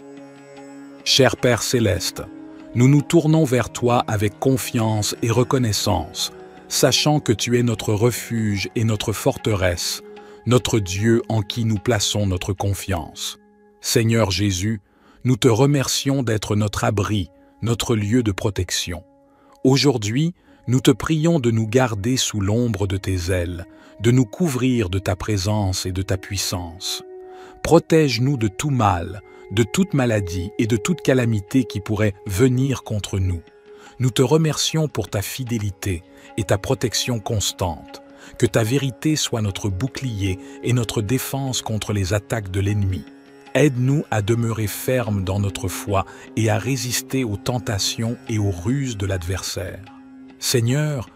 Cher Père céleste, nous nous tournons vers toi avec confiance et reconnaissance, sachant que tu es notre refuge et notre forteresse, notre Dieu en qui nous plaçons notre confiance. Seigneur Jésus, nous te remercions d'être notre abri, notre lieu de protection. Aujourd'hui, nous te prions de nous garder sous l'ombre de tes ailes, de nous couvrir de ta présence et de ta puissance. Protège-nous de tout mal, de toute maladie et de toute calamité qui pourrait venir contre nous. Nous te remercions pour ta fidélité et ta protection constante. Que ta vérité soit notre bouclier et notre défense contre les attaques de l'ennemi. Aide-nous à demeurer fermes dans notre foi et à résister aux tentations et aux ruses de l'adversaire. Seigneur,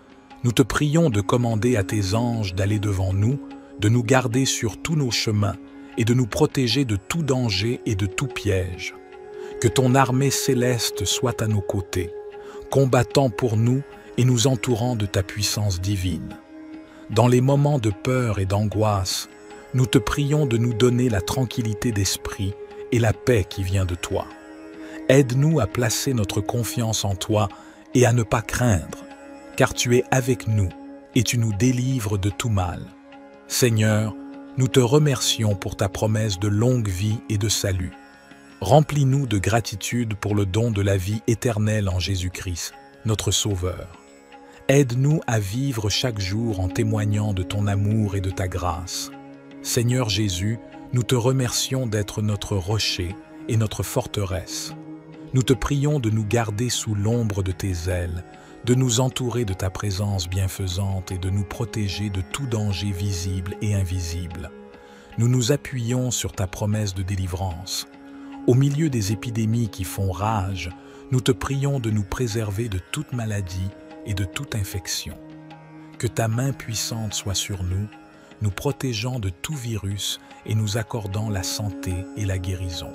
nous te prions de commander à tes anges d'aller devant nous, de nous garder sur tous nos chemins et de nous protéger de tout danger et de tout piège. Que ton armée céleste soit à nos côtés, combattant pour nous et nous entourant de ta puissance divine. Dans les moments de peur et d'angoisse, nous te prions de nous donner la tranquillité d'esprit et la paix qui vient de toi. Aide-nous à placer notre confiance en toi et à ne pas craindre, car tu es avec nous et tu nous délivres de tout mal. Seigneur, nous te remercions pour ta promesse de longue vie et de salut. Remplis-nous de gratitude pour le don de la vie éternelle en Jésus-Christ, notre Sauveur. Aide-nous à vivre chaque jour en témoignant de ton amour et de ta grâce. Seigneur Jésus, nous te remercions d'être notre rocher et notre forteresse. Nous te prions de nous garder sous l'ombre de tes ailes, de nous entourer de ta présence bienfaisante et de nous protéger de tout danger visible et invisible. Nous nous appuyons sur ta promesse de délivrance. Au milieu des épidémies qui font rage, nous te prions de nous préserver de toute maladie et de toute infection. Que ta main puissante soit sur nous, nous protégeant de tout virus et nous accordant la santé et la guérison.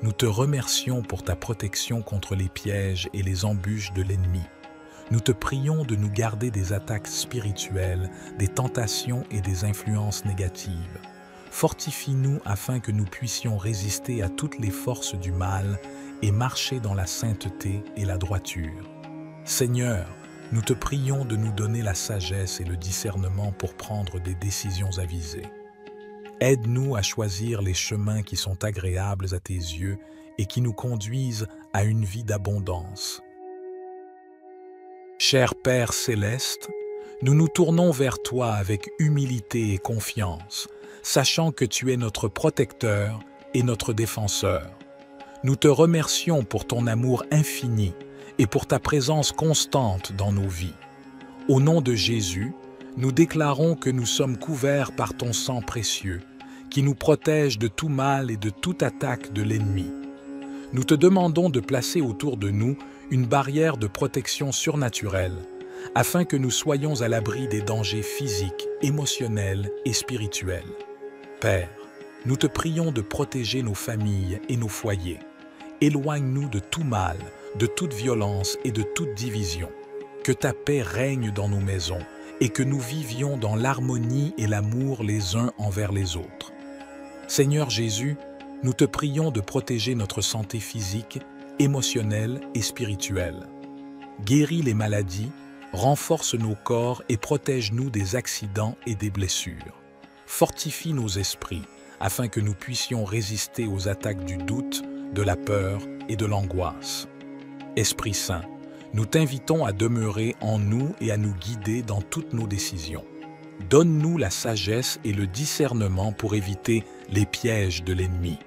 Nous te remercions pour ta protection contre les pièges et les embûches de l'ennemi. Nous te prions de nous garder des attaques spirituelles, des tentations et des influences négatives. Fortifie-nous afin que nous puissions résister à toutes les forces du mal et marcher dans la sainteté et la droiture. Seigneur, nous te prions de nous donner la sagesse et le discernement pour prendre des décisions avisées. Aide-nous à choisir les chemins qui sont agréables à tes yeux et qui nous conduisent à une vie d'abondance. Cher Père céleste, nous nous tournons vers toi avec humilité et confiance, sachant que tu es notre protecteur et notre défenseur. Nous te remercions pour ton amour infini et pour ta présence constante dans nos vies. Au nom de Jésus, nous déclarons que nous sommes couverts par ton sang précieux, qui nous protège de tout mal et de toute attaque de l'ennemi. Nous te demandons de placer autour de nous une barrière de protection surnaturelle, afin que nous soyons à l'abri des dangers physiques, émotionnels et spirituels. Père, nous te prions de protéger nos familles et nos foyers. Éloigne-nous de tout mal, de toute violence et de toute division. Que ta paix règne dans nos maisons et que nous vivions dans l'harmonie et l'amour les uns envers les autres. Seigneur Jésus, nous te prions de protéger notre santé physique, émotionnelle et spirituelle. Guéris les maladies, renforce nos corps et protège-nous des accidents et des blessures. Fortifie nos esprits afin que nous puissions résister aux attaques du doute, de la peur et de l'angoisse. Esprit Saint, nous t'invitons à demeurer en nous et à nous guider dans toutes nos décisions. Donne-nous la sagesse et le discernement pour éviter les pièges de l'ennemi.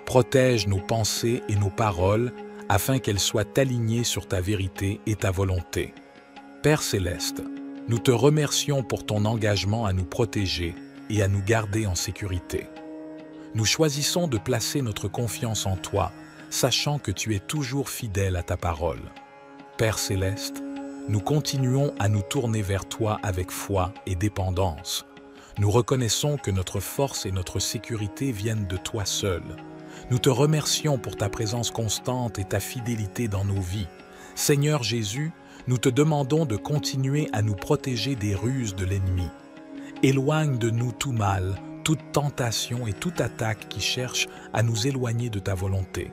Protège nos pensées et nos paroles afin qu'elles soient alignées sur ta vérité et ta volonté. Père Céleste, nous te remercions pour ton engagement à nous protéger et à nous garder en sécurité. Nous choisissons de placer notre confiance en toi, sachant que tu es toujours fidèle à ta parole. Père Céleste, nous continuons à nous tourner vers toi avec foi et dépendance. Nous reconnaissons que notre force et notre sécurité viennent de toi seul. Nous te remercions pour ta présence constante et ta fidélité dans nos vies. Seigneur Jésus, nous te demandons de continuer à nous protéger des ruses de l'ennemi. Éloigne de nous tout mal, toute tentation et toute attaque qui cherche à nous éloigner de ta volonté.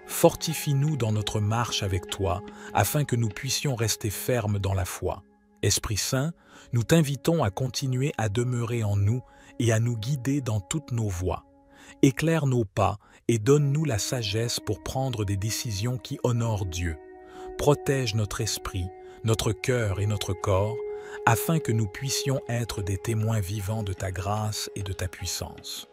Fortifie-nous dans notre marche avec toi, afin que nous puissions rester fermes dans la foi. Esprit Saint, nous t'invitons à continuer à demeurer en nous et à nous guider dans toutes nos voies. Éclaire nos pas et donne-nous la sagesse pour prendre des décisions qui honorent Dieu. Protège notre esprit, notre cœur et notre corps, afin que nous puissions être des témoins vivants de ta grâce et de ta puissance.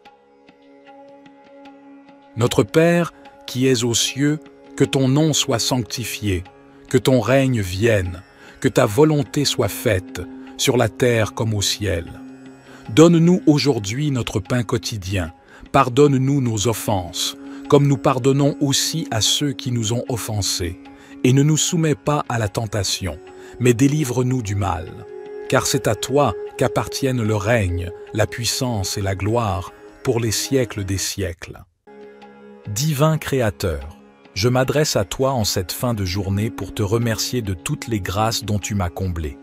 Notre Père, qui es aux cieux, que ton nom soit sanctifié, que ton règne vienne, que ta volonté soit faite, sur la terre comme au ciel. Donne-nous aujourd'hui notre pain quotidien, pardonne-nous nos offenses, comme nous pardonnons aussi à ceux qui nous ont offensés, et ne nous soumets pas à la tentation, mais délivre-nous du mal. Car c'est à toi qu'appartiennent le règne, la puissance et la gloire pour les siècles des siècles. Divin Créateur, je m'adresse à toi en cette fin de journée pour te remercier de toutes les grâces dont tu m'as comblé.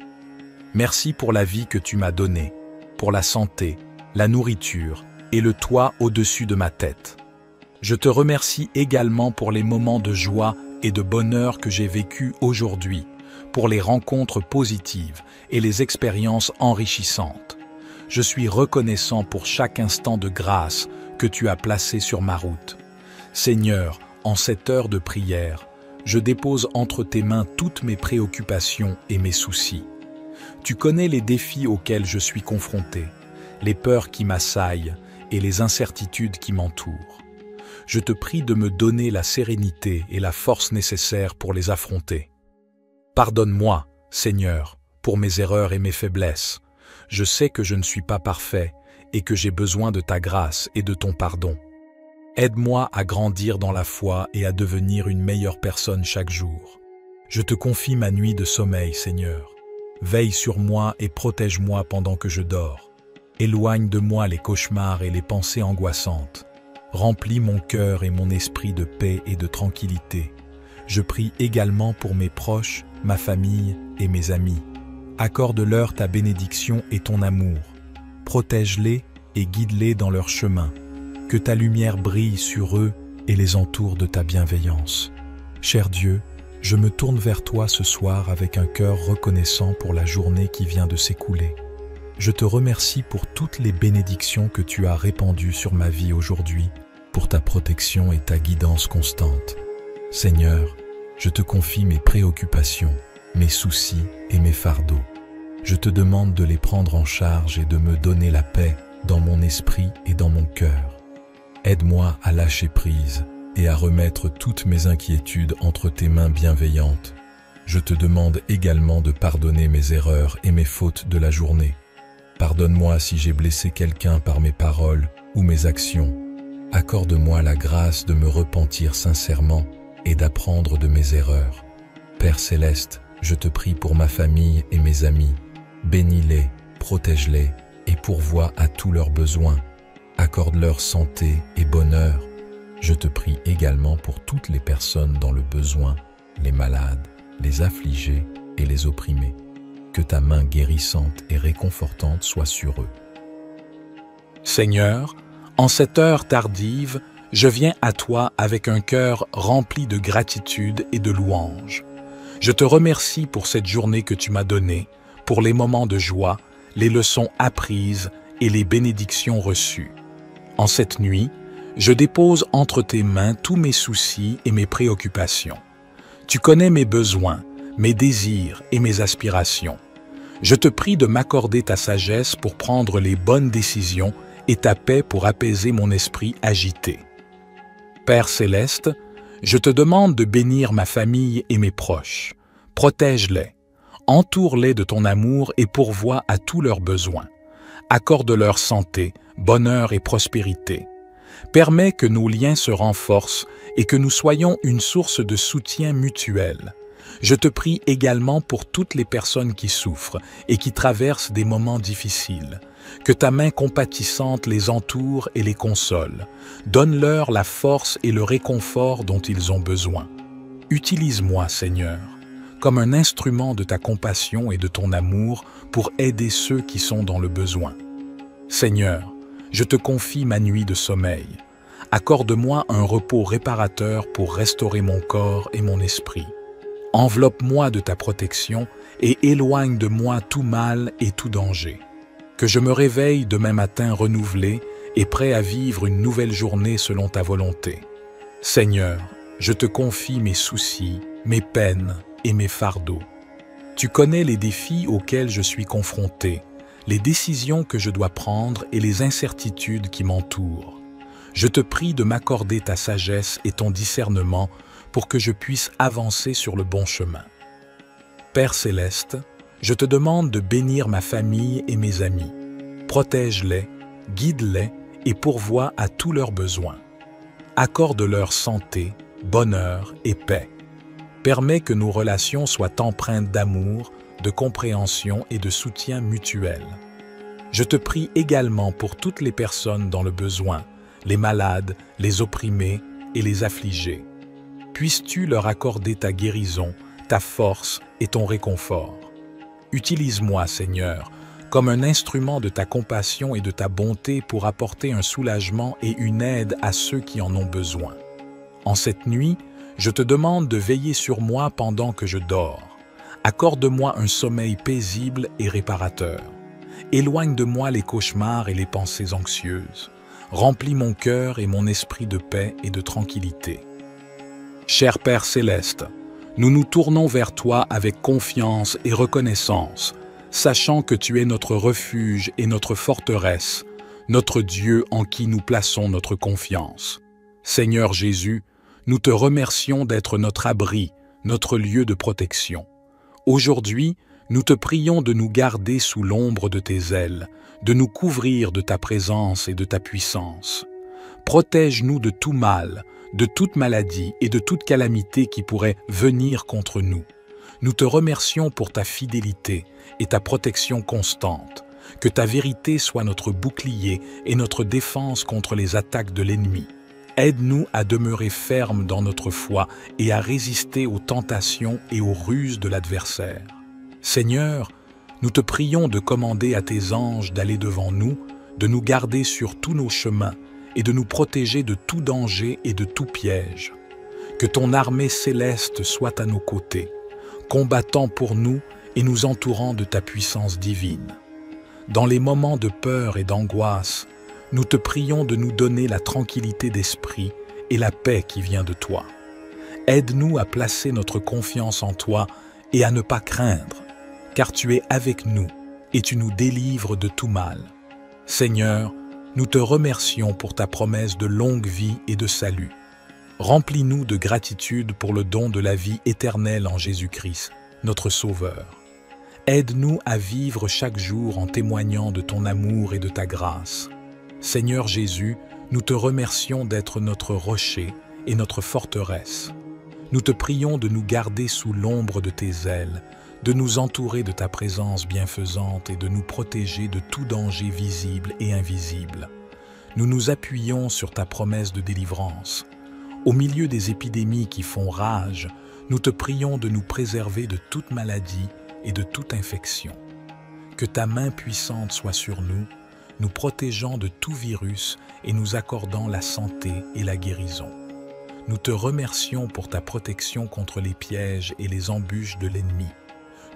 Merci pour la vie que tu m'as donnée, pour la santé, la nourriture et le toit au-dessus de ma tête. Je te remercie également pour les moments de joie et de bonheur que j'ai vécus aujourd'hui, pour les rencontres positives et les expériences enrichissantes. Je suis reconnaissant pour chaque instant de grâce que tu as placé sur ma route. Seigneur, en cette heure de prière, je dépose entre tes mains toutes mes préoccupations et mes soucis. Tu connais les défis auxquels je suis confronté, les peurs qui m'assaillent et les incertitudes qui m'entourent. Je te prie de me donner la sérénité et la force nécessaires pour les affronter. Pardonne-moi, Seigneur, pour mes erreurs et mes faiblesses. Je sais que je ne suis pas parfait et que j'ai besoin de ta grâce et de ton pardon. Aide-moi à grandir dans la foi et à devenir une meilleure personne chaque jour. Je te confie ma nuit de sommeil, Seigneur. Veille sur moi et protège-moi pendant que je dors. Éloigne de moi les cauchemars et les pensées angoissantes. Remplis mon cœur et mon esprit de paix et de tranquillité. Je prie également pour mes proches, ma famille et mes amis. Accorde-leur ta bénédiction et ton amour. Protège-les et guide-les dans leur chemin. Que ta lumière brille sur eux et les entoure de ta bienveillance. Cher Dieu, je me tourne vers toi ce soir avec un cœur reconnaissant pour la journée qui vient de s'écouler. Je te remercie pour toutes les bénédictions que tu as répandues sur ma vie aujourd'hui, pour ta protection et ta guidance constante. Seigneur, je te confie mes préoccupations, mes soucis et mes fardeaux. Je te demande de les prendre en charge et de me donner la paix dans mon esprit et dans mon cœur. Aide-moi à lâcher prise et à remettre toutes mes inquiétudes entre tes mains bienveillantes. Je te demande également de pardonner mes erreurs et mes fautes de la journée. Pardonne-moi si j'ai blessé quelqu'un par mes paroles ou mes actions. Accorde-moi la grâce de me repentir sincèrement et d'apprendre de mes erreurs. Père céleste, je te prie pour ma famille et mes amis. Bénis-les, protège-les et pourvois à tous leurs besoins. Accorde-leur santé et bonheur. Je te prie également pour toutes les personnes dans le besoin, les malades, les affligés et les opprimés. Que ta main guérissante et réconfortante soit sur eux. Seigneur, en cette heure tardive, je viens à toi avec un cœur rempli de gratitude et de louange. Je te remercie pour cette journée que tu m'as donnée, pour les moments de joie, les leçons apprises et les bénédictions reçues. En cette nuit, je dépose entre tes mains tous mes soucis et mes préoccupations. Tu connais mes besoins, mes désirs et mes aspirations. Je te prie de m'accorder ta sagesse pour prendre les bonnes décisions et ta paix pour apaiser mon esprit agité. Père céleste, je te demande de bénir ma famille et mes proches. Protège-les, entoure-les de ton amour et pourvois à tous leurs besoins. Accorde-leur santé, bonheur et prospérité. Permets que nos liens se renforcent et que nous soyons une source de soutien mutuel. Je te prie également pour toutes les personnes qui souffrent et qui traversent des moments difficiles. Que ta main compatissante les entoure et les console. Donne-leur la force et le réconfort dont ils ont besoin. Utilise-moi, Seigneur, comme un instrument de ta compassion et de ton amour pour aider ceux qui sont dans le besoin. Seigneur, je te confie ma nuit de sommeil. Accorde-moi un repos réparateur pour restaurer mon corps et mon esprit. Enveloppe-moi de ta protection et éloigne de moi tout mal et tout danger. Que je me réveille demain matin renouvelé et prêt à vivre une nouvelle journée selon ta volonté. Seigneur, je te confie mes soucis, mes peines et mes fardeaux. Tu connais les défis auxquels je suis confronté, les décisions que je dois prendre et les incertitudes qui m'entourent. Je te prie de m'accorder ta sagesse et ton discernement pour que je puisse avancer sur le bon chemin. Père céleste, je te demande de bénir ma famille et mes amis. Protège-les, guide-les et pourvois à tous leurs besoins. Accorde-leur santé, bonheur et paix. Permets que nos relations soient empreintes d'amour, de compréhension et de soutien mutuel. Je te prie également pour toutes les personnes dans le besoin, les malades, les opprimés et les affligés. Puisses-tu leur accorder ta guérison, ta force et ton réconfort. Utilise-moi, Seigneur, comme un instrument de ta compassion et de ta bonté pour apporter un soulagement et une aide à ceux qui en ont besoin. En cette nuit, je te demande de veiller sur moi pendant que je dors. Accorde-moi un sommeil paisible et réparateur. Éloigne de moi les cauchemars et les pensées anxieuses. Remplis mon cœur et mon esprit de paix et de tranquillité. Cher Père céleste, nous nous tournons vers toi avec confiance et reconnaissance, sachant que tu es notre refuge et notre forteresse, notre Dieu en qui nous plaçons notre confiance. Seigneur Jésus, nous te remercions d'être notre abri, notre lieu de protection. Aujourd'hui, nous te prions de nous garder sous l'ombre de tes ailes, de nous couvrir de ta présence et de ta puissance. Protège-nous de tout mal, de toute maladie et de toute calamité qui pourrait venir contre nous. Nous te remercions pour ta fidélité et ta protection constante. Que ta vérité soit notre bouclier et notre défense contre les attaques de l'ennemi. Aide-nous à demeurer fermes dans notre foi et à résister aux tentations et aux ruses de l'adversaire. Seigneur, nous te prions de commander à tes anges d'aller devant nous, de nous garder sur tous nos chemins et de nous protéger de tout danger et de tout piège. Que ton armée céleste soit à nos côtés, combattant pour nous et nous entourant de ta puissance divine. Dans les moments de peur et d'angoisse, nous te prions de nous donner la tranquillité d'esprit et la paix qui vient de toi. Aide-nous à placer notre confiance en toi et à ne pas craindre, car tu es avec nous et tu nous délivres de tout mal. Seigneur, nous te remercions pour ta promesse de longue vie et de salut. Remplis-nous de gratitude pour le don de la vie éternelle en Jésus-Christ, notre Sauveur. Aide-nous à vivre chaque jour en témoignant de ton amour et de ta grâce. Seigneur Jésus, nous te remercions d'être notre rocher et notre forteresse. Nous te prions de nous garder sous l'ombre de tes ailes, de nous entourer de ta présence bienfaisante et de nous protéger de tout danger visible et invisible. Nous nous appuyons sur ta promesse de délivrance. Au milieu des épidémies qui font rage, nous te prions de nous préserver de toute maladie et de toute infection. Que ta main puissante soit sur nous, nous protégeant de tout virus et nous accordant la santé et la guérison. Nous te remercions pour ta protection contre les pièges et les embûches de l'ennemi.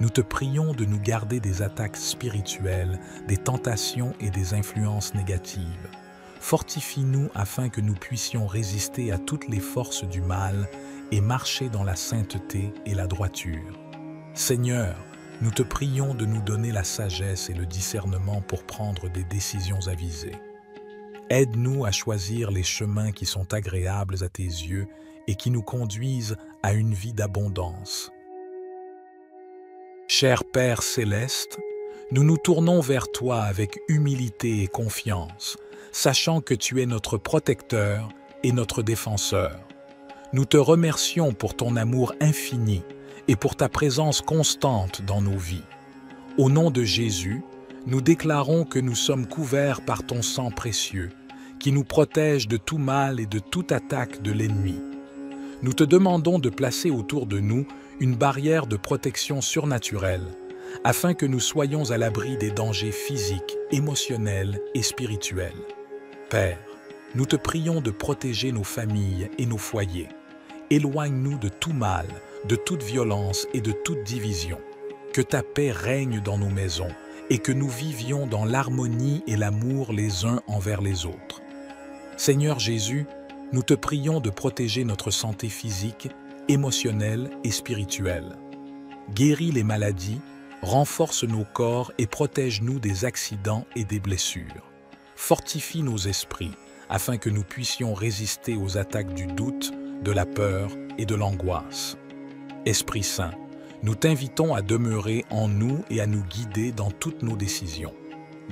Nous te prions de nous garder des attaques spirituelles, des tentations et des influences négatives. Fortifie-nous afin que nous puissions résister à toutes les forces du mal et marcher dans la sainteté et la droiture. Seigneur, nous te prions de nous donner la sagesse et le discernement pour prendre des décisions avisées. Aide-nous à choisir les chemins qui sont agréables à tes yeux et qui nous conduisent à une vie d'abondance. Cher Père céleste, nous nous tournons vers toi avec humilité et confiance, sachant que tu es notre protecteur et notre défenseur. Nous te remercions pour ton amour infini et pour ta présence constante dans nos vies. Au nom de Jésus, nous déclarons que nous sommes couverts par ton sang précieux, qui nous protège de tout mal et de toute attaque de l'ennemi. Nous te demandons de placer autour de nous une barrière de protection surnaturelle, afin que nous soyons à l'abri des dangers physiques, émotionnels et spirituels. Père, nous te prions de protéger nos familles et nos foyers. Éloigne-nous de tout mal, de toute violence et de toute division. Que ta paix règne dans nos maisons et que nous vivions dans l'harmonie et l'amour les uns envers les autres. Seigneur Jésus, nous te prions de protéger notre santé physique, émotionnelle et spirituelle. Guéris les maladies, renforce nos corps et protège-nous des accidents et des blessures. Fortifie nos esprits afin que nous puissions résister aux attaques du doute, de la peur et de l'angoisse. Esprit Saint, nous t'invitons à demeurer en nous et à nous guider dans toutes nos décisions.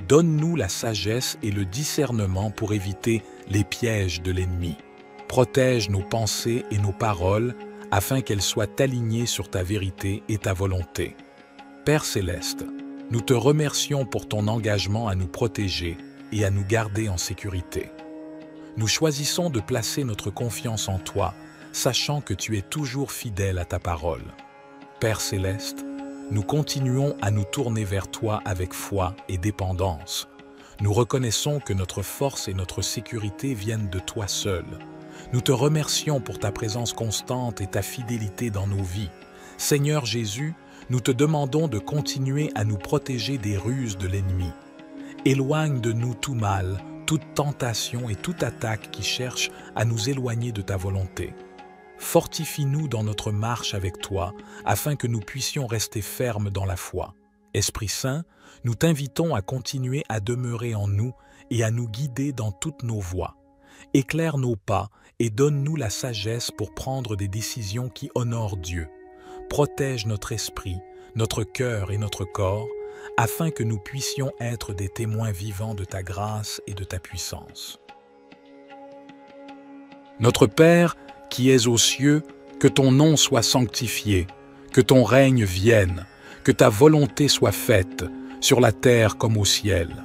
Donne-nous la sagesse et le discernement pour éviter les pièges de l'ennemi. Protège nos pensées et nos paroles afin qu'elles soient alignées sur ta vérité et ta volonté. Père céleste, nous te remercions pour ton engagement à nous protéger et à nous garder en sécurité. Nous choisissons de placer notre confiance en toi, sachant que tu es toujours fidèle à ta parole. Père céleste, nous continuons à nous tourner vers toi avec foi et dépendance. Nous reconnaissons que notre force et notre sécurité viennent de toi seul. Nous te remercions pour ta présence constante et ta fidélité dans nos vies. Seigneur Jésus, nous te demandons de continuer à nous protéger des ruses de l'ennemi. Éloigne de nous tout mal, toute tentation et toute attaque qui cherche à nous éloigner de ta volonté. Fortifie-nous dans notre marche avec toi, afin que nous puissions rester fermes dans la foi. Esprit Saint, nous t'invitons à continuer à demeurer en nous et à nous guider dans toutes nos voies. Éclaire nos pas et donne-nous la sagesse pour prendre des décisions qui honorent Dieu. Protège notre esprit, notre cœur et notre corps, afin que nous puissions être des témoins vivants de ta grâce et de ta puissance. Notre Père, qui es aux cieux, que ton nom soit sanctifié, que ton règne vienne, que ta volonté soit faite, sur la terre comme au ciel.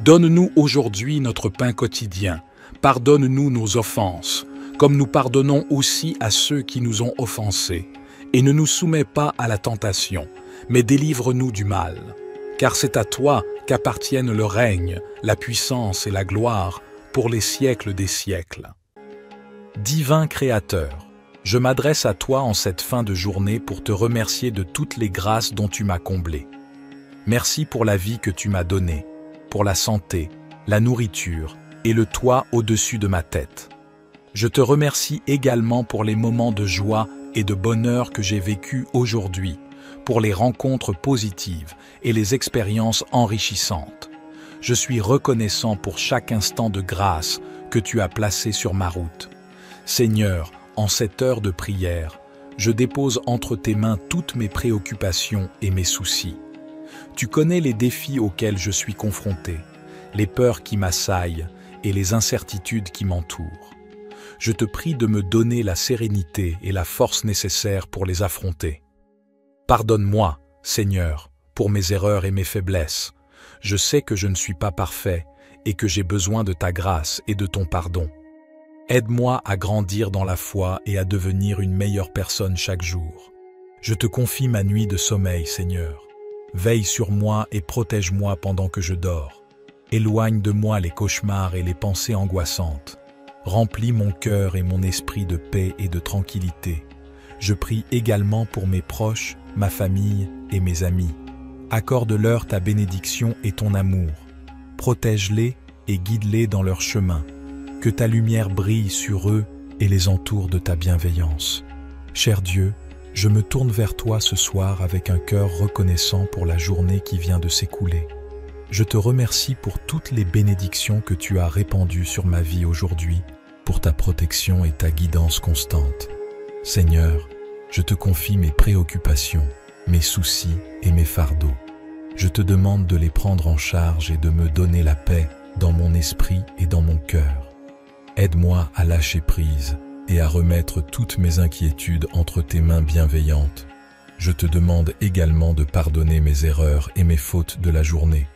Donne-nous aujourd'hui notre pain quotidien, pardonne-nous nos offenses, comme nous pardonnons aussi à ceux qui nous ont offensés, et ne nous soumets pas à la tentation, mais délivre-nous du mal. Car c'est à toi qu'appartiennent le règne, la puissance et la gloire pour les siècles des siècles. Divin Créateur, je m'adresse à toi en cette fin de journée pour te remercier de toutes les grâces dont tu m'as comblé. Merci pour la vie que tu m'as donnée, pour la santé, la nourriture et le toit au-dessus de ma tête. Je te remercie également pour les moments de joie et de bonheur que j'ai vécus aujourd'hui, pour les rencontres positives et les expériences enrichissantes. Je suis reconnaissant pour chaque instant de grâce que tu as placé sur ma route. Seigneur, en cette heure de prière, je dépose entre tes mains toutes mes préoccupations et mes soucis. Tu connais les défis auxquels je suis confronté, les peurs qui m'assaillent et les incertitudes qui m'entourent. je te prie de me donner la sérénité et la force nécessaires pour les affronter. Pardonne-moi, Seigneur, pour mes erreurs et mes faiblesses. Je sais que je ne suis pas parfait et que j'ai besoin de ta grâce et de ton pardon. Aide-moi à grandir dans la foi et à devenir une meilleure personne chaque jour. Je te confie ma nuit de sommeil, Seigneur. Veille sur moi et protège-moi pendant que je dors. Éloigne de moi les cauchemars et les pensées angoissantes. Remplis mon cœur et mon esprit de paix et de tranquillité. Je prie également pour mes proches, ma famille et mes amis. Accorde-leur ta bénédiction et ton amour. Protège-les et guide-les dans leur chemin. Que ta lumière brille sur eux et les entoure de ta bienveillance. Cher Dieu, je me tourne vers toi ce soir avec un cœur reconnaissant pour la journée qui vient de s'écouler. Je te remercie pour toutes les bénédictions que tu as répandues sur ma vie aujourd'hui, pour ta protection et ta guidance constante. Seigneur, je te confie mes préoccupations, mes soucis et mes fardeaux. Je te demande de les prendre en charge et de me donner la paix dans mon esprit et dans mon cœur. Aide-moi à lâcher prise et à remettre toutes mes inquiétudes entre tes mains bienveillantes. Je te demande également de pardonner mes erreurs et mes fautes de la journée.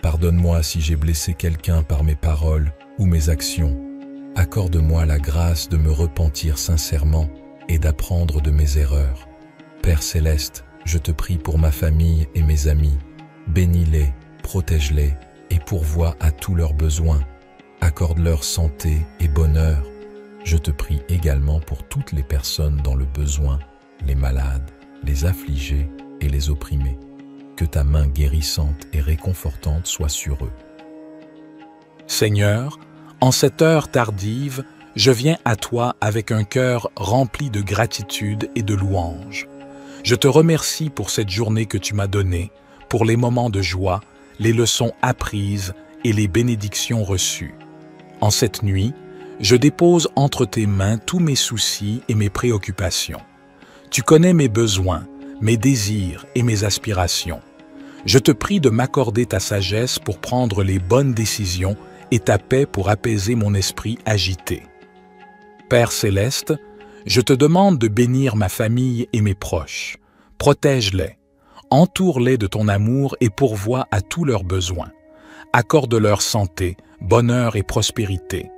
Pardonne-moi si j'ai blessé quelqu'un par mes paroles ou mes actions. Accorde-moi la grâce de me repentir sincèrement et d'apprendre de mes erreurs. Père Céleste, je te prie pour ma famille et mes amis. Bénis-les, protège-les et pourvois à tous leurs besoins. Accorde-leur santé et bonheur. Je te prie également pour toutes les personnes dans le besoin, les malades, les affligés et les opprimés. Que ta main guérissante et réconfortante soit sur eux. Seigneur, en cette heure tardive, je viens à toi avec un cœur rempli de gratitude et de louange. Je te remercie pour cette journée que tu m'as donnée, pour les moments de joie, les leçons apprises et les bénédictions reçues. En cette nuit, je dépose entre tes mains tous mes soucis et mes préoccupations. Tu connais mes besoins, mes désirs et mes aspirations. Je te prie de m'accorder ta sagesse pour prendre les bonnes décisions et ta paix pour apaiser mon esprit agité. Père Céleste, je te demande de bénir ma famille et mes proches. Protège-les, entoure-les de ton amour et pourvois à tous leurs besoins. Accorde-leur santé, bonheur et prospérité.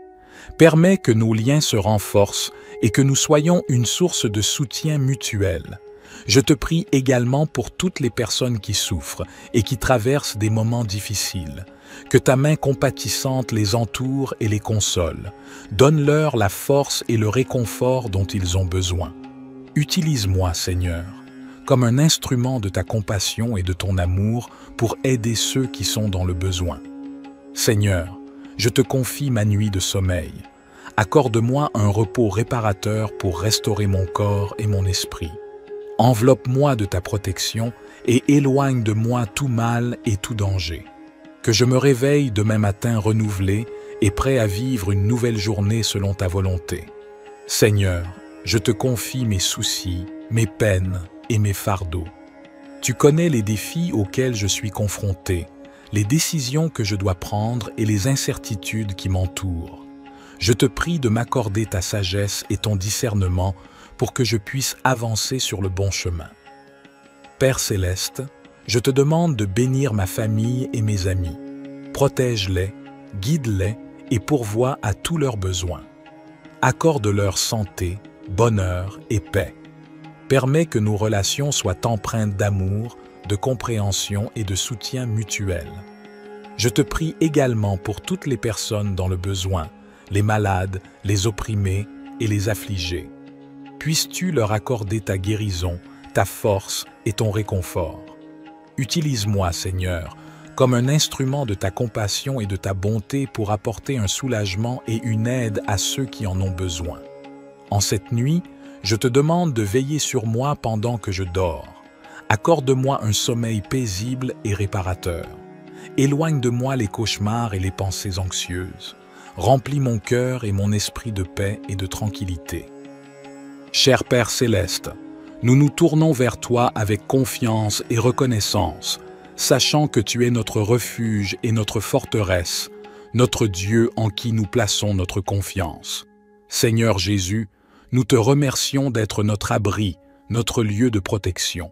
Permets que nos liens se renforcent et que nous soyons une source de soutien mutuel. Je te prie également pour toutes les personnes qui souffrent et qui traversent des moments difficiles. Que ta main compatissante les entoure et les console. Donne-leur la force et le réconfort dont ils ont besoin. Utilise-moi, Seigneur, comme un instrument de ta compassion et de ton amour pour aider ceux qui sont dans le besoin. Seigneur, je te confie ma nuit de sommeil. Accorde-moi un repos réparateur pour restaurer mon corps et mon esprit. Enveloppe-moi de ta protection et éloigne de moi tout mal et tout danger. Que je me réveille demain matin renouvelé et prêt à vivre une nouvelle journée selon ta volonté. Seigneur, je te confie mes soucis, mes peines et mes fardeaux. Tu connais les défis auxquels je suis confronté, les décisions que je dois prendre et les incertitudes qui m'entourent. Je te prie de m'accorder ta sagesse et ton discernement pour que je puisse avancer sur le bon chemin. Père Céleste, je te demande de bénir ma famille et mes amis. Protège-les, guide-les et pourvois à tous leurs besoins. Accorde-leur santé, bonheur et paix. Permets que nos relations soient empreintes d'amour, de compréhension et de soutien mutuel. Je te prie également pour toutes les personnes dans le besoin, les malades, les opprimés et les affligés. Puisses-tu leur accorder ta guérison, ta force et ton réconfort. Utilise-moi, Seigneur, comme un instrument de ta compassion et de ta bonté pour apporter un soulagement et une aide à ceux qui en ont besoin. En cette nuit, je te demande de veiller sur moi pendant que je dors. Accorde-moi un sommeil paisible et réparateur. Éloigne de moi les cauchemars et les pensées anxieuses. Remplis mon cœur et mon esprit de paix et de tranquillité. Cher Père Céleste, nous nous tournons vers toi avec confiance et reconnaissance, sachant que tu es notre refuge et notre forteresse, notre Dieu en qui nous plaçons notre confiance. Seigneur Jésus, nous te remercions d'être notre abri, notre lieu de protection.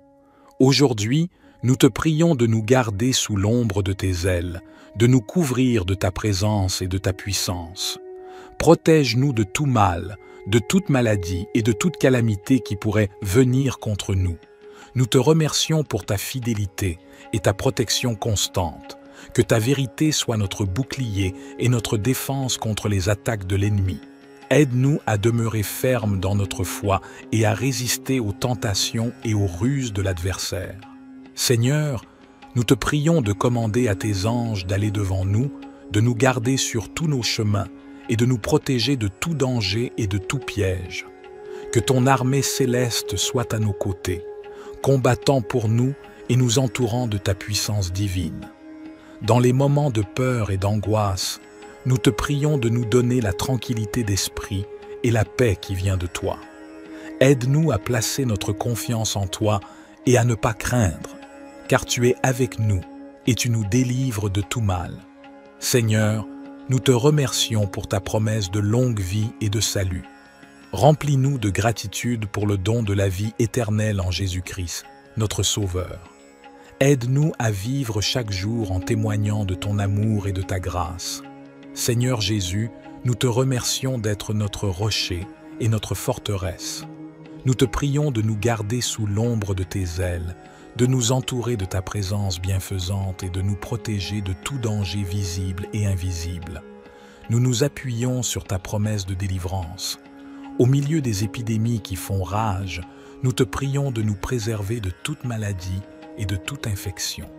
Aujourd'hui, nous te prions de nous garder sous l'ombre de tes ailes, de nous couvrir de ta présence et de ta puissance. Protège-nous de tout mal, de toute maladie et de toute calamité qui pourrait venir contre nous. Nous te remercions pour ta fidélité et ta protection constante. Que ta vérité soit notre bouclier et notre défense contre les attaques de l'ennemi. Aide-nous à demeurer fermes dans notre foi et à résister aux tentations et aux ruses de l'adversaire. Seigneur, nous te prions de commander à tes anges d'aller devant nous, de nous garder sur tous nos chemins et de nous protéger de tout danger et de tout piège. Que ton armée céleste soit à nos côtés, combattant pour nous et nous entourant de ta puissance divine. Dans les moments de peur et d'angoisse, nous te prions de nous donner la tranquillité d'esprit et la paix qui vient de toi. Aide-nous à placer notre confiance en toi et à ne pas craindre, car tu es avec nous et tu nous délivres de tout mal. Seigneur, nous te remercions pour ta promesse de longue vie et de salut. Remplis-nous de gratitude pour le don de la vie éternelle en Jésus-Christ, notre Sauveur. Aide-nous à vivre chaque jour en témoignant de ton amour et de ta grâce. Seigneur Jésus, nous te remercions d'être notre rocher et notre forteresse. Nous te prions de nous garder sous l'ombre de tes ailes, de nous entourer de ta présence bienfaisante et de nous protéger de tout danger visible et invisible. Nous nous appuyons sur ta promesse de délivrance. Au milieu des épidémies qui font rage, nous te prions de nous préserver de toute maladie et de toute infection.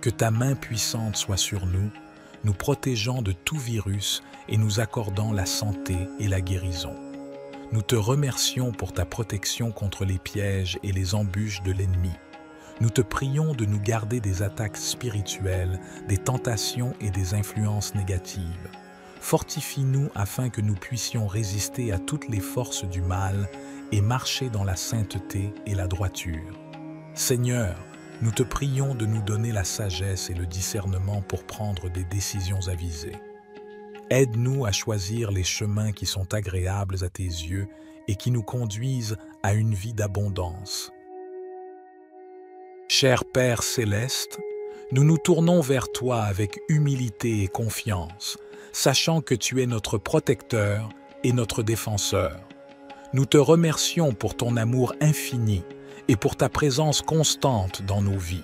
Que ta main puissante soit sur nous, nous protégeant de tout virus et nous accordant la santé et la guérison. Nous te remercions pour ta protection contre les pièges et les embûches de l'ennemi. Nous te prions de nous garder des attaques spirituelles, des tentations et des influences négatives. Fortifie-nous afin que nous puissions résister à toutes les forces du mal et marcher dans la sainteté et la droiture. Seigneur, nous te prions de nous donner la sagesse et le discernement pour prendre des décisions avisées. Aide-nous à choisir les chemins qui sont agréables à tes yeux et qui nous conduisent à une vie d'abondance. Cher Père céleste, nous nous tournons vers toi avec humilité et confiance, sachant que tu es notre protecteur et notre défenseur. Nous te remercions pour ton amour infini et pour ta présence constante dans nos vies.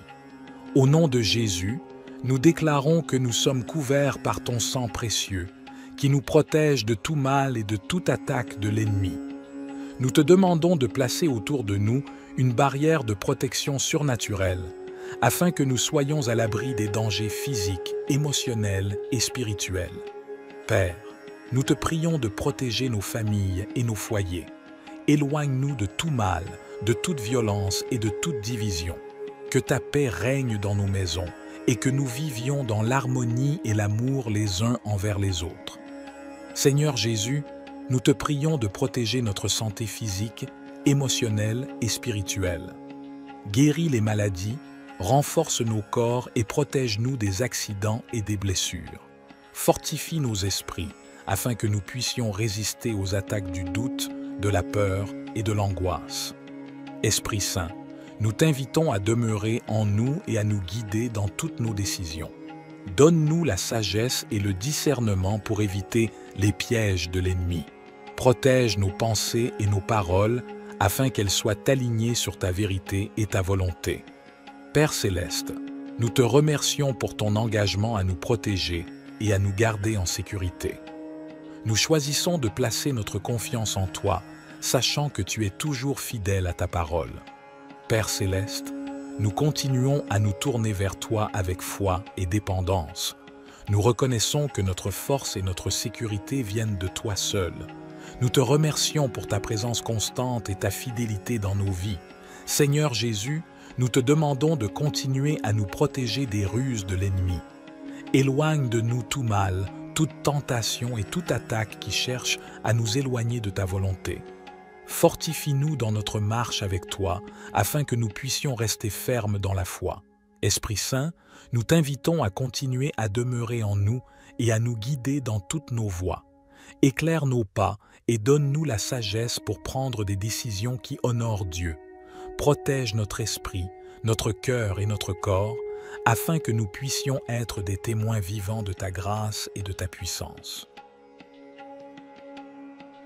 Au nom de Jésus, nous déclarons que nous sommes couverts par ton sang précieux, qui nous protège de tout mal et de toute attaque de l'ennemi. Nous te demandons de placer autour de nous une barrière de protection surnaturelle, afin que nous soyons à l'abri des dangers physiques, émotionnels et spirituels. Père, nous te prions de protéger nos familles et nos foyers. Éloigne-nous de tout mal, de toute violence et de toute division. Que ta paix règne dans nos maisons et que nous vivions dans l'harmonie et l'amour les uns envers les autres. Seigneur Jésus, nous te prions de protéger notre santé physique, émotionnelle et spirituelle. Guéris les maladies, renforce nos corps et protège-nous des accidents et des blessures. Fortifie nos esprits afin que nous puissions résister aux attaques du doute, de la peur et de l'angoisse. Esprit Saint, nous t'invitons à demeurer en nous et à nous guider dans toutes nos décisions. Donne-nous la sagesse et le discernement pour éviter les pièges de l'ennemi. Protège nos pensées et nos paroles afin qu'elles soient alignées sur ta vérité et ta volonté. Père céleste, nous te remercions pour ton engagement à nous protéger et à nous garder en sécurité. Nous choisissons de placer notre confiance en toi, sachant que tu es toujours fidèle à ta parole. Père céleste, nous continuons à nous tourner vers toi avec foi et dépendance. Nous reconnaissons que notre force et notre sécurité viennent de toi seul. Nous te remercions pour ta présence constante et ta fidélité dans nos vies. Seigneur Jésus, nous te demandons de continuer à nous protéger des ruses de l'ennemi. Éloigne de nous tout mal, toute tentation et toute attaque qui cherche à nous éloigner de ta volonté. Fortifie-nous dans notre marche avec toi, afin que nous puissions rester fermes dans la foi. Esprit Saint, nous t'invitons à continuer à demeurer en nous et à nous guider dans toutes nos voies. Éclaire nos pas et donne-nous la sagesse pour prendre des décisions qui honorent Dieu. Protège notre esprit, notre cœur et notre corps, afin que nous puissions être des témoins vivants de ta grâce et de ta puissance.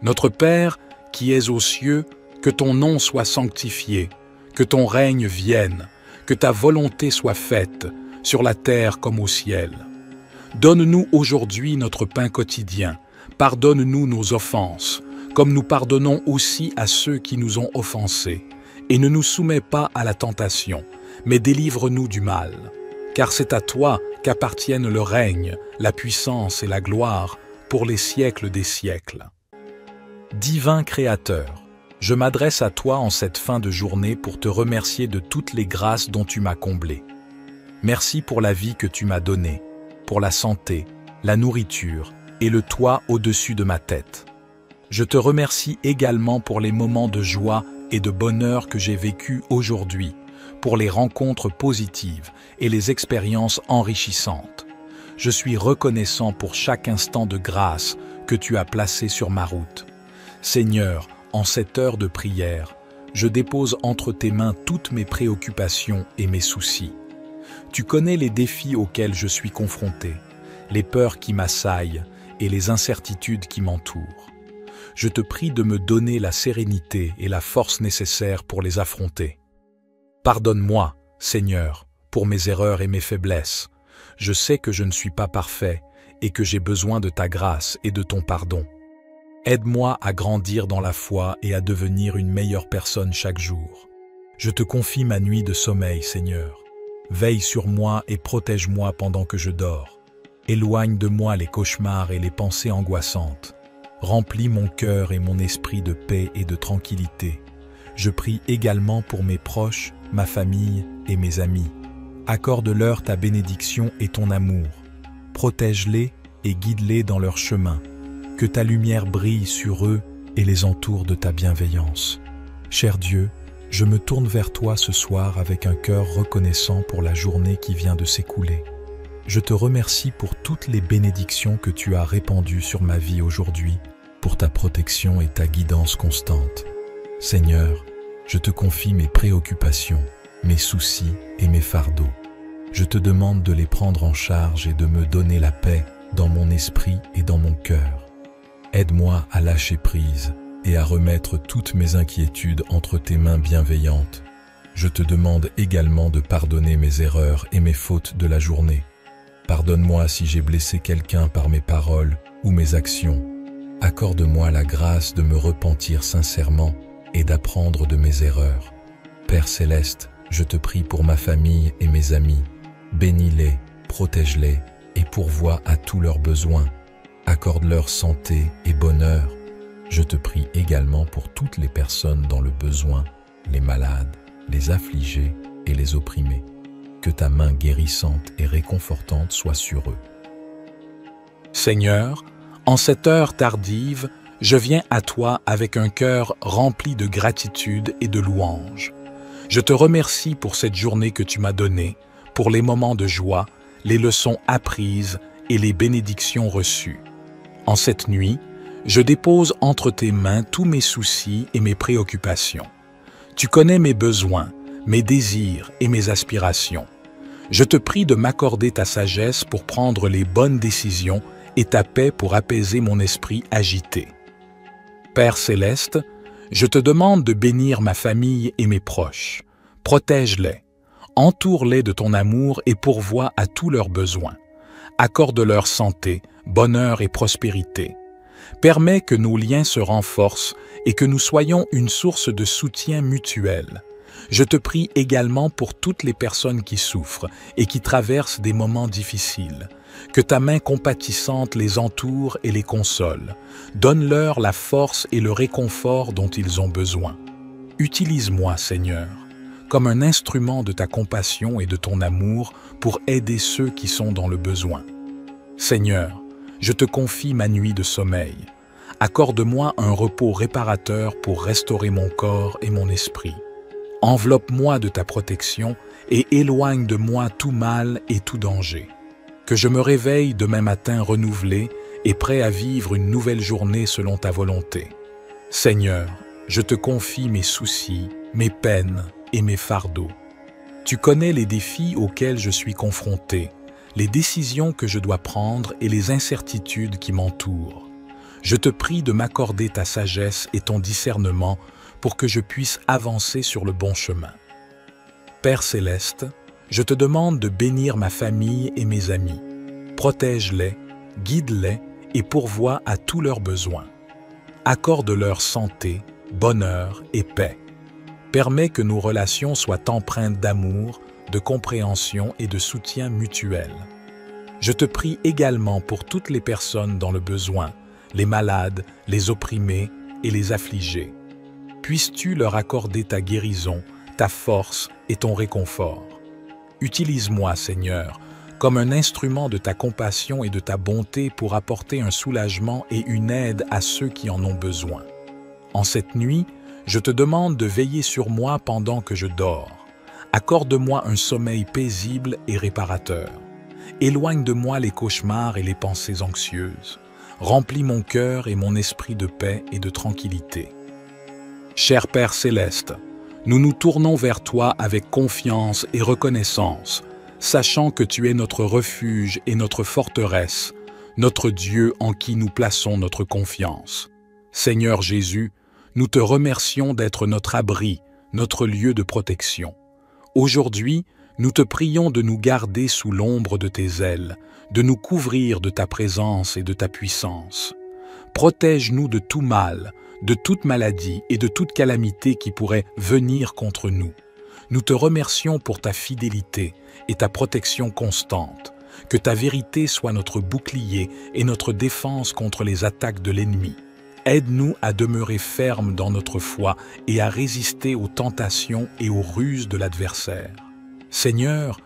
Notre Père, qui es aux cieux, que ton nom soit sanctifié, que ton règne vienne, que ta volonté soit faite, sur la terre comme au ciel. Donne-nous aujourd'hui notre pain quotidien, pardonne-nous nos offenses, comme nous pardonnons aussi à ceux qui nous ont offensés, et ne nous soumets pas à la tentation, mais délivre-nous du mal. Car c'est à toi qu'appartiennent le règne, la puissance et la gloire pour les siècles des siècles. Divin Créateur, je m'adresse à toi en cette fin de journée pour te remercier de toutes les grâces dont tu m'as comblé. Merci pour la vie que tu m'as donnée, pour la santé, la nourriture et le toit au-dessus de ma tête. Je te remercie également pour les moments de joie et de bonheur que j'ai vécus aujourd'hui, pour les rencontres positives et les expériences enrichissantes. Je suis reconnaissant pour chaque instant de grâce que tu as placé sur ma route. Seigneur, en cette heure de prière, je dépose entre tes mains toutes mes préoccupations et mes soucis. Tu connais les défis auxquels je suis confronté, les peurs qui m'assaillent et les incertitudes qui m'entourent. Je te prie de me donner la sérénité et la force nécessaires pour les affronter. Pardonne-moi, Seigneur, pour mes erreurs et mes faiblesses. Je sais que je ne suis pas parfait et que j'ai besoin de ta grâce et de ton pardon. Aide-moi à grandir dans la foi et à devenir une meilleure personne chaque jour. Je te confie ma nuit de sommeil, Seigneur. Veille sur moi et protège-moi pendant que je dors. Éloigne de moi les cauchemars et les pensées angoissantes. Remplis mon cœur et mon esprit de paix et de tranquillité. Je prie également pour mes proches, ma famille et mes amis. Accorde-leur ta bénédiction et ton amour. Protège-les et guide-les dans leur chemin. Que ta lumière brille sur eux et les entoure de ta bienveillance. Cher Dieu, je me tourne vers toi ce soir avec un cœur reconnaissant pour la journée qui vient de s'écouler. Je te remercie pour toutes les bénédictions que tu as répandues sur ma vie aujourd'hui, pour ta protection et ta guidance constante. Seigneur, je te confie mes préoccupations, mes soucis et mes fardeaux. Je te demande de les prendre en charge et de me donner la paix dans mon esprit et dans mon cœur. Aide-moi à lâcher prise et à remettre toutes mes inquiétudes entre tes mains bienveillantes. Je te demande également de pardonner mes erreurs et mes fautes de la journée. Pardonne-moi si j'ai blessé quelqu'un par mes paroles ou mes actions. Accorde-moi la grâce de me repentir sincèrement et d'apprendre de mes erreurs. Père Céleste, je te prie pour ma famille et mes amis. Bénis-les, protège-les et pourvois à tous leurs besoins. Accorde-leur santé et bonheur. Je te prie également pour toutes les personnes dans le besoin, les malades, les affligés et les opprimés. Que ta main guérissante et réconfortante soit sur eux. Seigneur, en cette heure tardive, je viens à toi avec un cœur rempli de gratitude et de louange. Je te remercie pour cette journée que tu m'as donnée, pour les moments de joie, les leçons apprises et les bénédictions reçues. En cette nuit, je dépose entre tes mains tous mes soucis et mes préoccupations. Tu connais mes besoins, mes désirs et mes aspirations. Je te prie de m'accorder ta sagesse pour prendre les bonnes décisions et ta paix pour apaiser mon esprit agité. Père Céleste, je te demande de bénir ma famille et mes proches. Protège-les, entoure-les de ton amour et pourvois à tous leurs besoins. Accorde-leur santé, bonheur et prospérité. Permets que nos liens se renforcent et que nous soyons une source de soutien mutuel. Je te prie également pour toutes les personnes qui souffrent et qui traversent des moments difficiles. Que ta main compatissante les entoure et les console. Donne-leur la force et le réconfort dont ils ont besoin. Utilise-moi, Seigneur, comme un instrument de ta compassion et de ton amour pour aider ceux qui sont dans le besoin. Seigneur, je te confie ma nuit de sommeil. Accorde-moi un repos réparateur pour restaurer mon corps et mon esprit. Enveloppe-moi de ta protection et éloigne de moi tout mal et tout danger. Que je me réveille demain matin renouvelé et prêt à vivre une nouvelle journée selon ta volonté. Seigneur, je te confie mes soucis, mes peines et mes fardeaux. Tu connais les défis auxquels je suis confronté, les décisions que je dois prendre et les incertitudes qui m'entourent. Je te prie de m'accorder ta sagesse et ton discernement pour que je puisse avancer sur le bon chemin. Père céleste, je te demande de bénir ma famille et mes amis. Protège-les, guide-les et pourvois à tous leurs besoins. Accorde-leur santé, bonheur et paix. Permets que nos relations soient empreintes d'amour, de compréhension et de soutien mutuel. Je te prie également pour toutes les personnes dans le besoin, les malades, les opprimés et les affligés. Puisses-tu leur accorder ta guérison, ta force et ton réconfort. Utilise-moi, Seigneur, comme un instrument de ta compassion et de ta bonté pour apporter un soulagement et une aide à ceux qui en ont besoin. En cette nuit, je te demande de veiller sur moi pendant que je dors. Accorde-moi un sommeil paisible et réparateur. Éloigne de moi les cauchemars et les pensées anxieuses. Remplis mon cœur et mon esprit de paix et de tranquillité. Cher Père céleste, nous nous tournons vers toi avec confiance et reconnaissance, sachant que tu es notre refuge et notre forteresse, notre Dieu en qui nous plaçons notre confiance. Seigneur Jésus, nous te remercions d'être notre abri, notre lieu de protection. Aujourd'hui, nous te prions de nous garder sous l'ombre de tes ailes, de nous couvrir de ta présence et de ta puissance. Protège-nous de tout mal, de toute maladie et de toute calamité qui pourrait venir contre nous. Nous te remercions pour ta fidélité et ta protection constante. Que ta vérité soit notre bouclier et notre défense contre les attaques de l'ennemi. Aide-nous à demeurer fermes dans notre foi et à résister aux tentations et aux ruses de l'adversaire. Seigneur,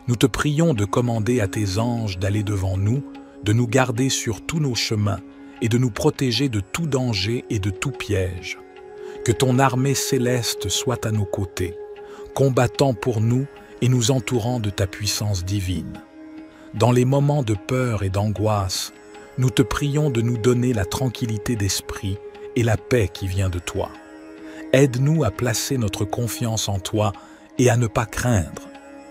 nous te prions de commander à tes anges d'aller devant nous, de nous garder sur tous nos chemins et de nous protéger de tout danger et de tout piège. Que ton armée céleste soit à nos côtés, combattant pour nous et nous entourant de ta puissance divine. Dans les moments de peur et d'angoisse, nous te prions de nous donner la tranquillité d'esprit et la paix qui vient de toi. Aide-nous à placer notre confiance en toi et à ne pas craindre,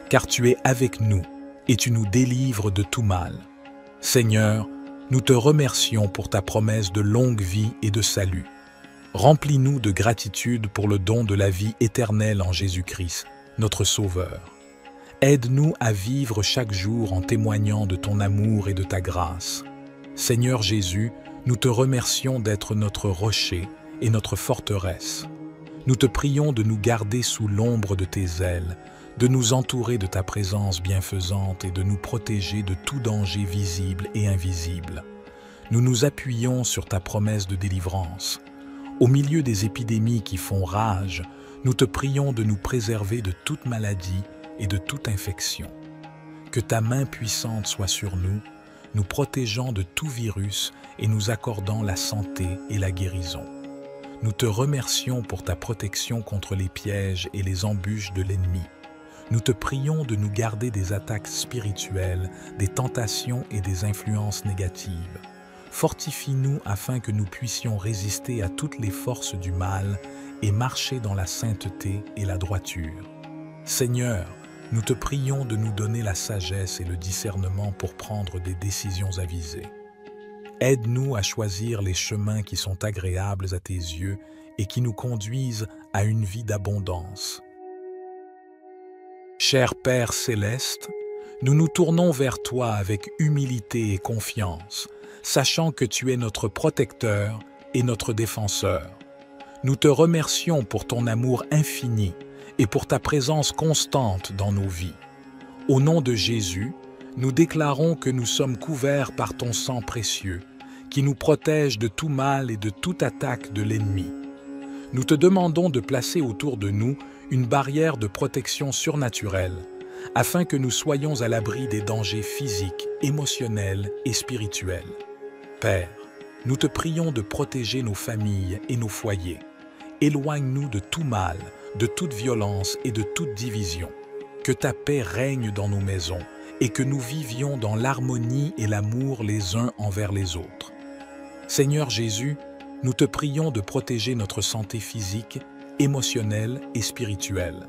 car tu es avec nous et tu nous délivres de tout mal. Seigneur, nous te remercions pour ta promesse de longue vie et de salut. Remplis-nous de gratitude pour le don de la vie éternelle en Jésus-Christ, notre Sauveur. Aide-nous à vivre chaque jour en témoignant de ton amour et de ta grâce. Seigneur Jésus, nous te remercions d'être notre rocher et notre forteresse. Nous te prions de nous garder sous l'ombre de tes ailes, de nous entourer de ta présence bienfaisante et de nous protéger de tout danger visible et invisible. Nous nous appuyons sur ta promesse de délivrance. Au milieu des épidémies qui font rage, nous te prions de nous préserver de toute maladie et de toute infection. Que ta main puissante soit sur nous, nous protégeant de tout virus et nous accordant la santé et la guérison. Nous te remercions pour ta protection contre les pièges et les embûches de l'ennemi. Nous te prions de nous garder des attaques spirituelles, des tentations et des influences négatives. Fortifie-nous afin que nous puissions résister à toutes les forces du mal et marcher dans la sainteté et la droiture. Seigneur, nous te prions de nous donner la sagesse et le discernement pour prendre des décisions avisées. Aide-nous à choisir les chemins qui sont agréables à tes yeux et qui nous conduisent à une vie d'abondance. Cher Père céleste, nous nous tournons vers toi avec humilité et confiance, sachant que tu es notre protecteur et notre défenseur. Nous te remercions pour ton amour infini et pour ta présence constante dans nos vies. Au nom de Jésus, nous déclarons que nous sommes couverts par ton sang précieux, qui nous protège de tout mal et de toute attaque de l'ennemi. Nous te demandons de placer autour de nous une barrière de protection surnaturelle, afin que nous soyons à l'abri des dangers physiques, émotionnels et spirituels. Père, nous te prions de protéger nos familles et nos foyers. Éloigne-nous de tout mal, de toute violence et de toute division. Que ta paix règne dans nos maisons et que nous vivions dans l'harmonie et l'amour les uns envers les autres. Seigneur Jésus, nous te prions de protéger notre santé physique, émotionnelle et spirituelle.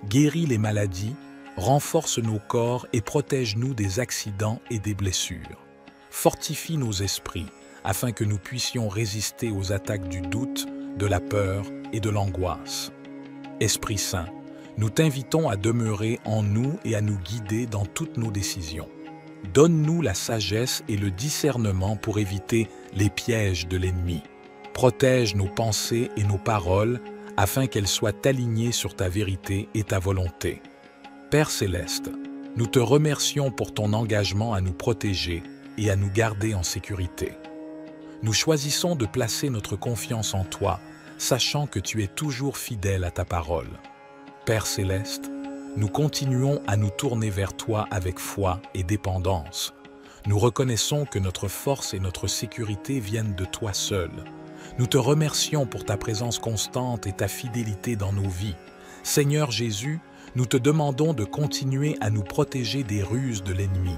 Guéris les maladies, renforce nos corps et protège-nous des accidents et des blessures. Fortifie nos esprits, afin que nous puissions résister aux attaques du doute, de la peur et de l'angoisse. Esprit Saint, nous t'invitons à demeurer en nous et à nous guider dans toutes nos décisions. Donne-nous la sagesse et le discernement pour éviter les pièges de l'ennemi. Protège nos pensées et nos paroles afin qu'elles soient alignées sur ta vérité et ta volonté. Père Céleste, nous te remercions pour ton engagement à nous protéger et à nous garder en sécurité. Nous choisissons de placer notre confiance en toi, sachant que tu es toujours fidèle à ta parole. Père Céleste, nous continuons à nous tourner vers toi avec foi et dépendance. Nous reconnaissons que notre force et notre sécurité viennent de toi seul. Nous te remercions pour ta présence constante et ta fidélité dans nos vies. Seigneur Jésus, nous te demandons de continuer à nous protéger des ruses de l'ennemi.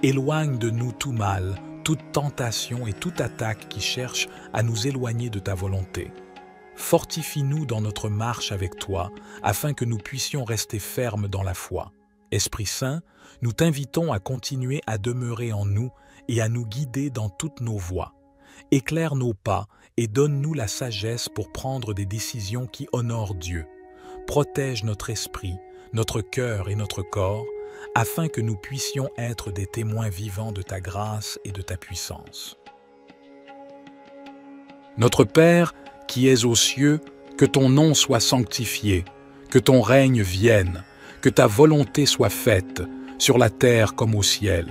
Éloigne de nous tout mal, toute tentation et toute attaque qui cherche à nous éloigner de ta volonté. Fortifie-nous dans notre marche avec toi, afin que nous puissions rester fermes dans la foi. Esprit Saint, nous t'invitons à continuer à demeurer en nous et à nous guider dans toutes nos voies. Éclaire nos pas et donne-nous la sagesse pour prendre des décisions qui honorent Dieu. Protège notre esprit, notre cœur et notre corps, afin que nous puissions être des témoins vivants de ta grâce et de ta puissance. Notre Père, qui es aux cieux, que ton nom soit sanctifié, que ton règne vienne, que ta volonté soit faite, sur la terre comme au ciel.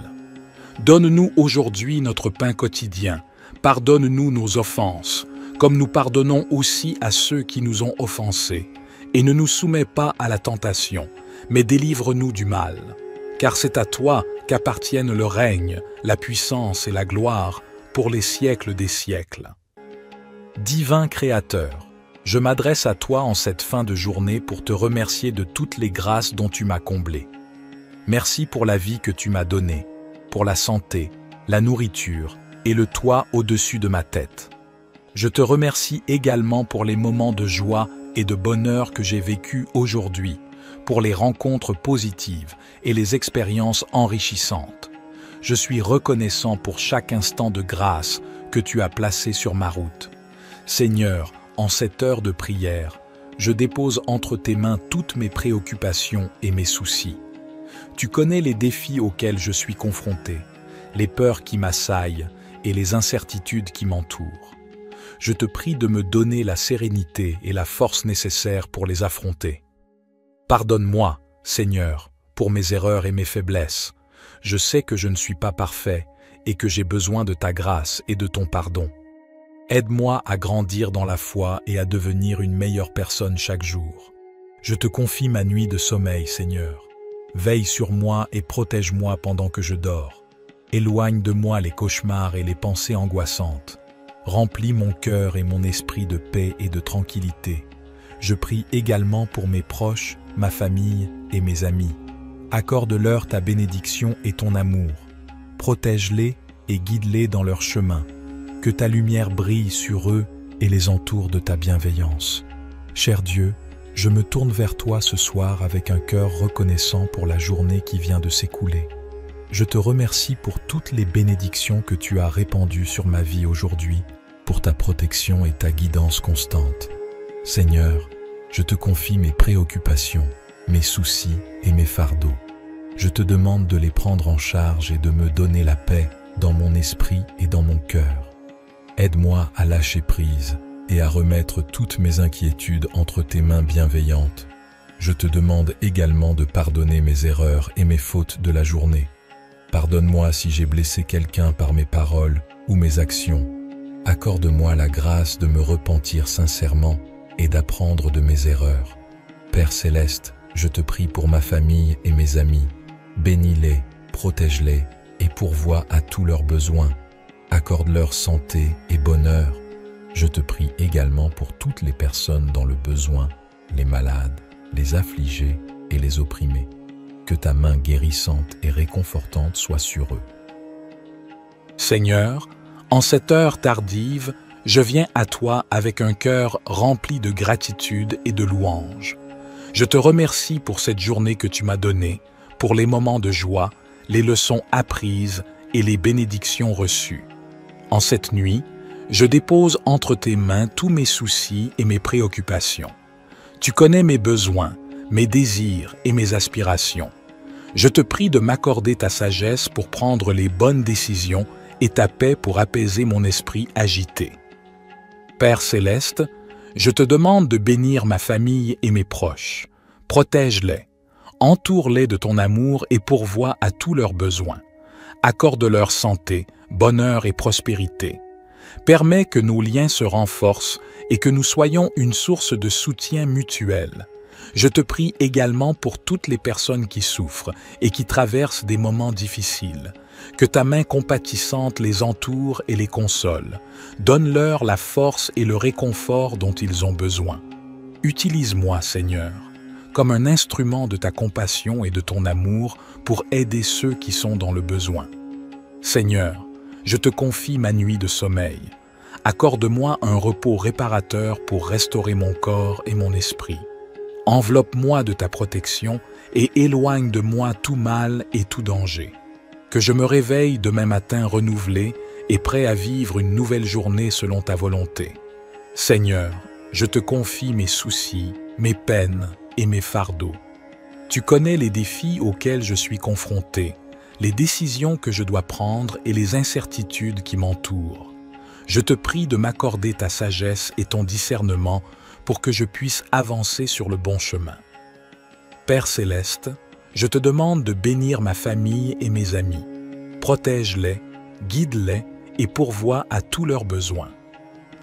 Donne-nous aujourd'hui notre pain quotidien, pardonne-nous nos offenses, comme nous pardonnons aussi à ceux qui nous ont offensés, et ne nous soumets pas à la tentation, mais délivre-nous du mal. Car c'est à toi qu'appartiennent le règne, la puissance et la gloire pour les siècles des siècles. Divin Créateur, je m'adresse à toi en cette fin de journée pour te remercier de toutes les grâces dont tu m'as comblé. Merci pour la vie que tu m'as donnée, pour la santé, la nourriture et le toit au-dessus de ma tête. Je te remercie également pour les moments de joie et de bonheur que j'ai vécus aujourd'hui, pour les rencontres positives et les expériences enrichissantes. Je suis reconnaissant pour chaque instant de grâce que tu as placé sur ma route. Seigneur, en cette heure de prière, je dépose entre tes mains toutes mes préoccupations et mes soucis. Tu connais les défis auxquels je suis confronté, les peurs qui m'assaillent et les incertitudes qui m'entourent. Je te prie de me donner la sérénité et la force nécessaires pour les affronter. Pardonne-moi, Seigneur, pour mes erreurs et mes faiblesses. Je sais que je ne suis pas parfait et que j'ai besoin de ta grâce et de ton pardon. Aide-moi à grandir dans la foi et à devenir une meilleure personne chaque jour. Je te confie ma nuit de sommeil, Seigneur. Veille sur moi et protège-moi pendant que je dors. Éloigne de moi les cauchemars et les pensées angoissantes. Remplis mon cœur et mon esprit de paix et de tranquillité. Je prie également pour mes proches, ma famille et mes amis. Accorde-leur ta bénédiction et ton amour. Protège-les et guide-les dans leur chemin. Que ta lumière brille sur eux et les entoure de ta bienveillance. Cher Dieu, je me tourne vers toi ce soir avec un cœur reconnaissant pour la journée qui vient de s'écouler. Je te remercie pour toutes les bénédictions que tu as répandues sur ma vie aujourd'hui, pour ta protection et ta guidance constante. Seigneur, je te confie mes préoccupations, mes soucis et mes fardeaux. Je te demande de les prendre en charge et de me donner la paix dans mon esprit et dans mon cœur. Aide-moi à lâcher prise et à remettre toutes mes inquiétudes entre tes mains bienveillantes. Je te demande également de pardonner mes erreurs et mes fautes de la journée. Pardonne-moi si j'ai blessé quelqu'un par mes paroles ou mes actions. Accorde-moi la grâce de me repentir sincèrement et d'apprendre de mes erreurs. Père Céleste, je te prie pour ma famille et mes amis. Bénis-les, protège-les et pourvois à tous leurs besoins. Accorde-leur santé et bonheur. Je te prie également pour toutes les personnes dans le besoin, les malades, les affligés et les opprimés. que ta main guérissante et réconfortante soit sur eux. Seigneur, en cette heure tardive, je viens à toi avec un cœur rempli de gratitude et de louange. Je te remercie pour cette journée que tu m'as donnée, pour les moments de joie, les leçons apprises et les bénédictions reçues. En cette nuit, je dépose entre tes mains tous mes soucis et mes préoccupations. Tu connais mes besoins, mes désirs et mes aspirations. Je te prie de m'accorder ta sagesse pour prendre les bonnes décisions et ta paix pour apaiser mon esprit agité. Père céleste, je te demande de bénir ma famille et mes proches. Protège-les, entoure-les de ton amour et pourvois à tous leurs besoins. Accorde-leur santé, bonheur et prospérité. Permets que nos liens se renforcent et que nous soyons une source de soutien mutuel. Je te prie également pour toutes les personnes qui souffrent et qui traversent des moments difficiles. Que ta main compatissante les entoure et les console. Donne-leur la force et le réconfort dont ils ont besoin. Utilise-moi, Seigneur, comme un instrument de ta compassion et de ton amour pour aider ceux qui sont dans le besoin. Seigneur, je te confie ma nuit de sommeil. Accorde-moi un repos réparateur pour restaurer mon corps et mon esprit. Enveloppe-moi de ta protection et éloigne de moi tout mal et tout danger. Que je me réveille demain matin renouvelé et prêt à vivre une nouvelle journée selon ta volonté. Seigneur, je te confie mes soucis, mes peines et mes fardeaux. Tu connais les défis auxquels je suis confronté, les décisions que je dois prendre et les incertitudes qui m'entourent. Je te prie de m'accorder ta sagesse et ton discernement pour que je puisse avancer sur le bon chemin. Père céleste, je te demande de bénir ma famille et mes amis. Protège-les, guide-les et pourvois à tous leurs besoins.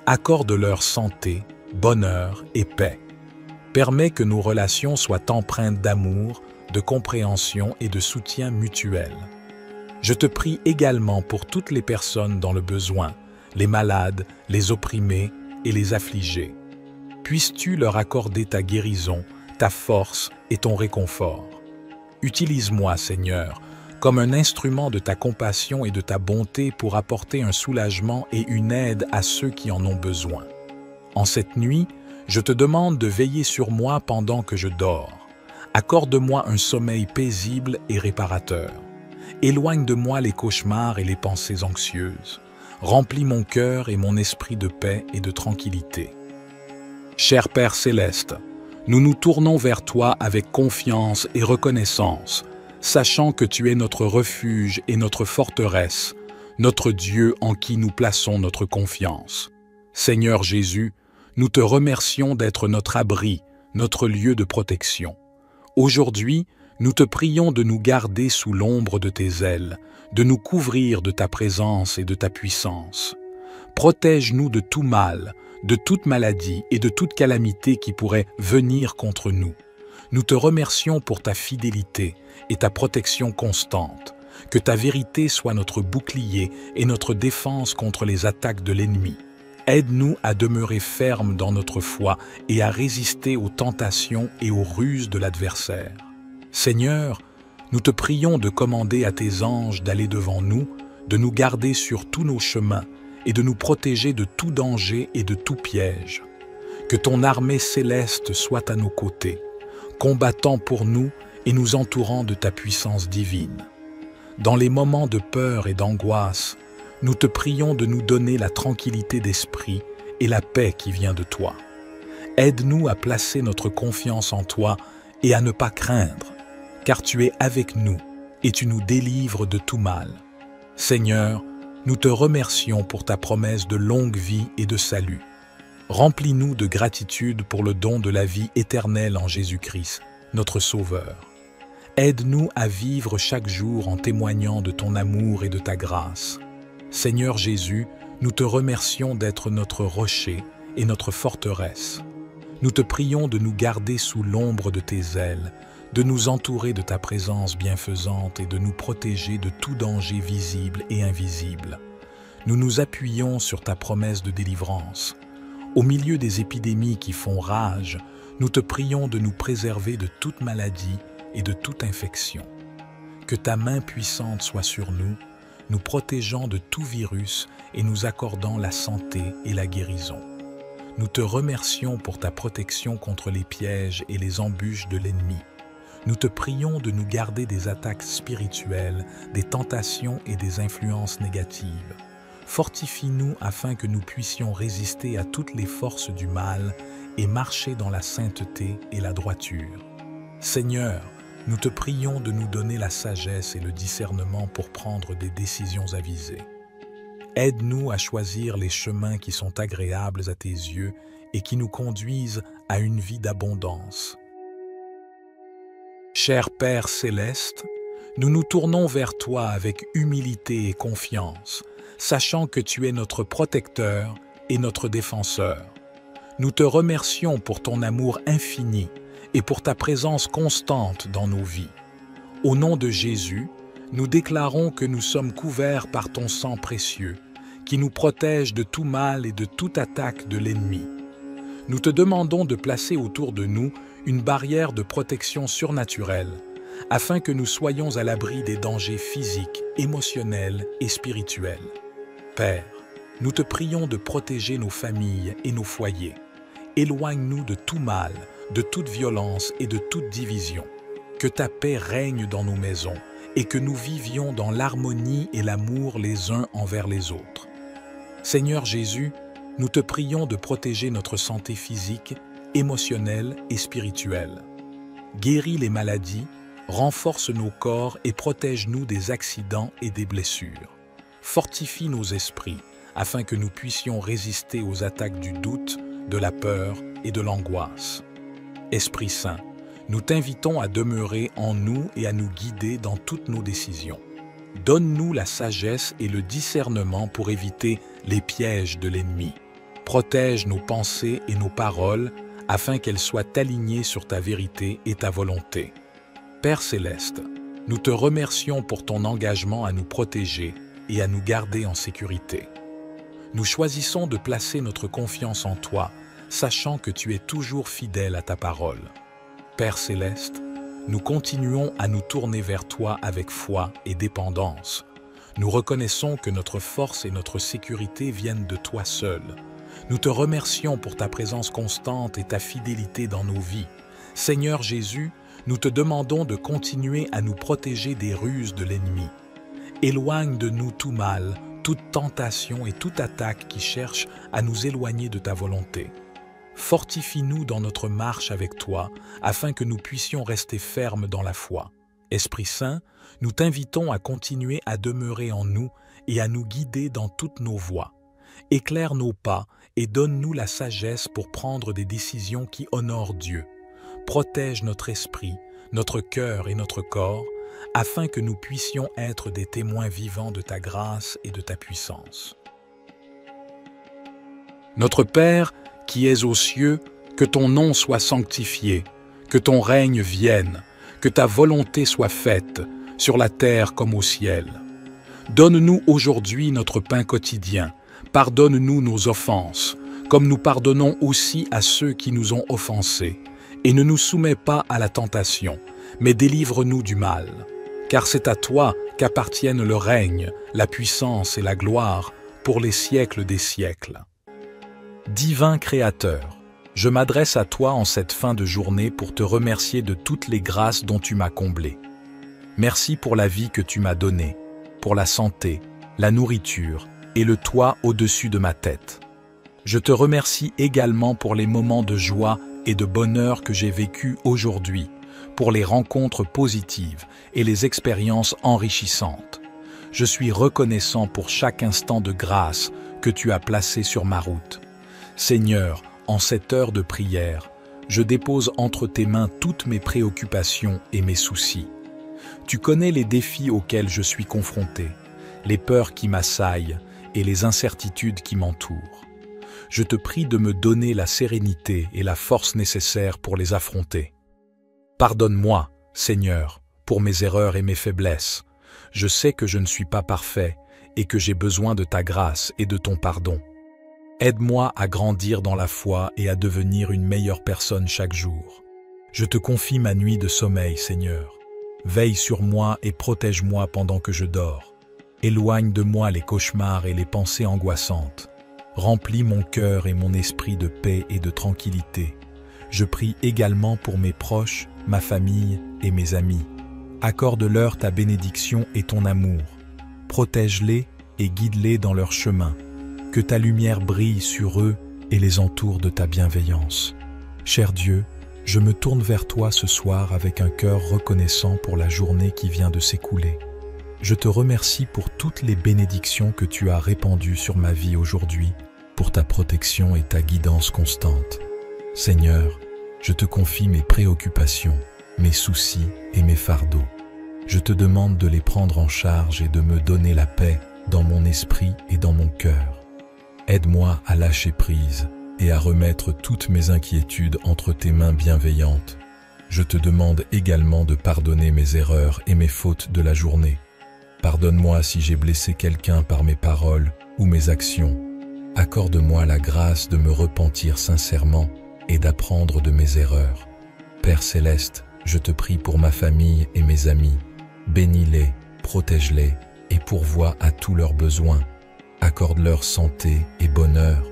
Accorde-leur santé, bonheur et paix. Permets que nos relations soient empreintes d'amour, de compréhension et de soutien mutuel. Je te prie également pour toutes les personnes dans le besoin, les malades, les opprimés et les affligés. Puisses-tu leur accorder ta guérison, ta force et ton réconfort. Utilise-moi, Seigneur, comme un instrument de ta compassion et de ta bonté pour apporter un soulagement et une aide à ceux qui en ont besoin. En cette nuit, je te demande de veiller sur moi pendant que je dors. Accorde-moi un sommeil paisible et réparateur. Éloigne de moi les cauchemars et les pensées anxieuses. Remplis mon cœur et mon esprit de paix et de tranquillité. Cher Père céleste, nous nous tournons vers toi avec confiance et reconnaissance, sachant que tu es notre refuge et notre forteresse, notre Dieu en qui nous plaçons notre confiance. Seigneur Jésus, nous te remercions d'être notre abri, notre lieu de protection. Aujourd'hui, nous te prions de nous garder sous l'ombre de tes ailes, de nous couvrir de ta présence et de ta puissance. Protège-nous de tout mal, de toute maladie et de toute calamité qui pourrait venir contre nous. Nous te remercions pour ta fidélité et ta protection constante. Que ta vérité soit notre bouclier et notre défense contre les attaques de l'ennemi. Aide-nous à demeurer fermes dans notre foi et à résister aux tentations et aux ruses de l'adversaire. Seigneur, nous te prions de commander à tes anges d'aller devant nous, de nous garder sur tous nos chemins et de nous protéger de tout danger et de tout piège. Que ton armée céleste soit à nos côtés, combattant pour nous et nous entourant de ta puissance divine. Dans les moments de peur et d'angoisse, nous te prions de nous donner la tranquillité d'esprit et la paix qui vient de toi. Aide-nous à placer notre confiance en toi et à ne pas craindre, car tu es avec nous et tu nous délivres de tout mal. Seigneur, nous te remercions pour ta promesse de longue vie et de salut. Remplis-nous de gratitude pour le don de la vie éternelle en Jésus-Christ, notre Sauveur. Aide-nous à vivre chaque jour en témoignant de ton amour et de ta grâce. Seigneur Jésus, nous te remercions d'être notre rocher et notre forteresse. Nous te prions de nous garder sous l'ombre de tes ailes, de nous entourer de ta présence bienfaisante et de nous protéger de tout danger visible et invisible. Nous nous appuyons sur ta promesse de délivrance. Au milieu des épidémies qui font rage, nous te prions de nous préserver de toute maladie et de toute infection. Que ta main puissante soit sur nous, nous protégeant de tout virus et nous accordant la santé et la guérison. Nous te remercions pour ta protection contre les pièges et les embûches de l'ennemi. Nous te prions de nous garder des attaques spirituelles, des tentations et des influences négatives. Fortifie-nous afin que nous puissions résister à toutes les forces du mal et marcher dans la sainteté et la droiture. Seigneur, nous te prions de nous donner la sagesse et le discernement pour prendre des décisions avisées. Aide-nous à choisir les chemins qui sont agréables à tes yeux et qui nous conduisent à une vie d'abondance. Cher Père céleste, nous nous tournons vers toi avec humilité et confiance, sachant que tu es notre protecteur et notre défenseur. Nous te remercions pour ton amour infini et pour ta présence constante dans nos vies. Au nom de Jésus, nous déclarons que nous sommes couverts par ton sang précieux, qui nous protège de tout mal et de toute attaque de l'ennemi. Nous te demandons de placer autour de nous une barrière de protection surnaturelle, afin que nous soyons à l'abri des dangers physiques, émotionnels et spirituels. Père, nous te prions de protéger nos familles et nos foyers. Éloigne-nous de tout mal, de toute violence et de toute division. Que ta paix règne dans nos maisons et que nous vivions dans l'harmonie et l'amour les uns envers les autres. Seigneur Jésus, nous te prions de protéger notre santé physique, émotionnelle et spirituelle. Guéris les maladies, renforce nos corps et protège-nous des accidents et des blessures. Fortifie nos esprits afin que nous puissions résister aux attaques du doute, de la peur et de l'angoisse. Esprit Saint, nous t'invitons à demeurer en nous et à nous guider dans toutes nos décisions. Donne-nous la sagesse et le discernement pour éviter les pièges de l'ennemi. Protège nos pensées et nos paroles afin qu'elles soient alignées sur ta vérité et ta volonté. Père céleste, nous te remercions pour ton engagement à nous protéger et à nous garder en sécurité. Nous choisissons de placer notre confiance en toi, sachant que tu es toujours fidèle à ta parole. Père céleste, nous continuons à nous tourner vers toi avec foi et dépendance. Nous reconnaissons que notre force et notre sécurité viennent de toi seul. Nous te remercions pour ta présence constante et ta fidélité dans nos vies. Seigneur Jésus, nous te demandons de continuer à nous protéger des ruses de l'ennemi. Éloigne de nous tout mal, toute tentation et toute attaque qui cherche à nous éloigner de ta volonté. Fortifie-nous dans notre marche avec toi, afin que nous puissions rester fermes dans la foi. Esprit Saint, nous t'invitons à continuer à demeurer en nous et à nous guider dans toutes nos voies. Éclaire nos pas et donne-nous la sagesse pour prendre des décisions qui honorent Dieu. Protège notre esprit, notre cœur et notre corps, afin que nous puissions être des témoins vivants de ta grâce et de ta puissance. Notre Père, qui es aux cieux, que ton nom soit sanctifié, que ton règne vienne, que ta volonté soit faite, sur la terre comme au ciel. Donne-nous aujourd'hui notre pain quotidien, pardonne-nous nos offenses, comme nous pardonnons aussi à ceux qui nous ont offensés, et ne nous soumets pas à la tentation, mais délivre-nous du mal. Car c'est à toi qu'appartiennent le règne, la puissance et la gloire pour les siècles des siècles. Divin Créateur, je m'adresse à toi en cette fin de journée pour te remercier de toutes les grâces dont tu m'as comblé. Merci pour la vie que tu m'as donnée, pour la santé, la nourriture et le toit au-dessus de ma tête. Je te remercie également pour les moments de joie et de bonheur que j'ai vécus aujourd'hui, pour les rencontres positives et les expériences enrichissantes. Je suis reconnaissant pour chaque instant de grâce que tu as placé sur ma route. Seigneur, en cette heure de prière, je dépose entre tes mains toutes mes préoccupations et mes soucis. Tu connais les défis auxquels je suis confronté, les peurs qui m'assaillent et les incertitudes qui m'entourent. Je te prie de me donner la sérénité et la force nécessaires pour les affronter. Pardonne-moi, Seigneur, pour mes erreurs et mes faiblesses. Je sais que je ne suis pas parfait et que j'ai besoin de ta grâce et de ton pardon. Aide-moi à grandir dans la foi et à devenir une meilleure personne chaque jour. Je te confie ma nuit de sommeil, Seigneur. Veille sur moi et protège-moi pendant que je dors. Éloigne de moi les cauchemars et les pensées angoissantes. Remplis mon cœur et mon esprit de paix et de tranquillité. Je prie également pour mes proches, ma famille et mes amis. Accorde-leur ta bénédiction et ton amour. Protège-les et guide-les dans leur chemin. Que ta lumière brille sur eux et les entoure de ta bienveillance. Cher Dieu, je me tourne vers toi ce soir avec un cœur reconnaissant pour la journée qui vient de s'écouler. Je te remercie pour toutes les bénédictions que tu as répandues sur ma vie aujourd'hui, pour ta protection et ta guidance constante. Seigneur, je te confie mes préoccupations, mes soucis et mes fardeaux. Je te demande de les prendre en charge et de me donner la paix dans mon esprit et dans mon cœur. Aide-moi à lâcher prise et à remettre toutes mes inquiétudes entre tes mains bienveillantes. Je te demande également de pardonner mes erreurs et mes fautes de la journée. Pardonne-moi si j'ai blessé quelqu'un par mes paroles ou mes actions. Accorde-moi la grâce de me repentir sincèrement et d'apprendre de mes erreurs. Père Céleste, je te prie pour ma famille et mes amis. Bénis-les, protège-les et pourvois à tous leurs besoins. Accorde-leur santé et bonheur.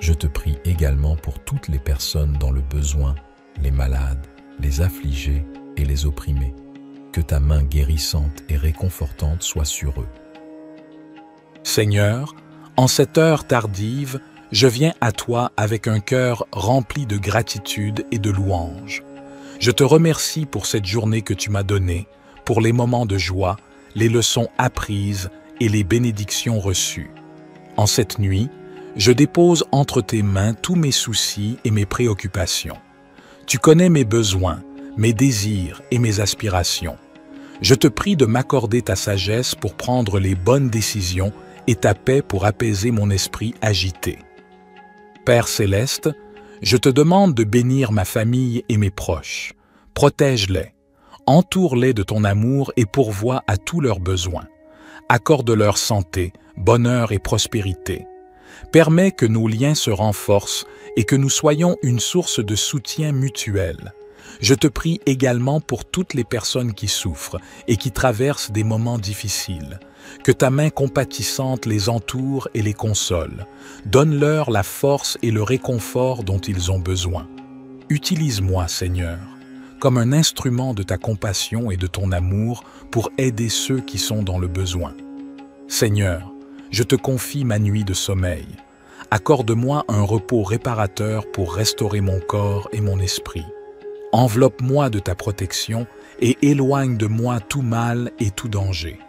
Je te prie également pour toutes les personnes dans le besoin, les malades, les affligés et les opprimés. Que ta main guérissante et réconfortante soit sur eux. Seigneur, en cette heure tardive, je viens à toi avec un cœur rempli de gratitude et de louange. Je te remercie pour cette journée que tu m'as donnée, pour les moments de joie, les leçons apprises et les bénédictions reçues. En cette nuit, je dépose entre tes mains tous mes soucis et mes préoccupations. Tu connais mes besoins, mes désirs et mes aspirations. Je te prie de m'accorder ta sagesse pour prendre les bonnes décisions et ta paix pour apaiser mon esprit agité. Père Céleste, je te demande de bénir ma famille et mes proches. Protège-les, entoure-les de ton amour et pourvois à tous leurs besoins. Accorde-leur santé, bonheur et prospérité. Permets que nos liens se renforcent et que nous soyons une source de soutien mutuel. Je te prie également pour toutes les personnes qui souffrent et qui traversent des moments difficiles. Que ta main compatissante les entoure et les console. Donne-leur la force et le réconfort dont ils ont besoin. Utilise-moi, Seigneur, comme un instrument de ta compassion et de ton amour pour aider ceux qui sont dans le besoin. Seigneur, je te confie ma nuit de sommeil. Accorde-moi un repos réparateur pour restaurer mon corps et mon esprit. Enveloppe-moi de ta protection et éloigne de moi tout mal et tout danger.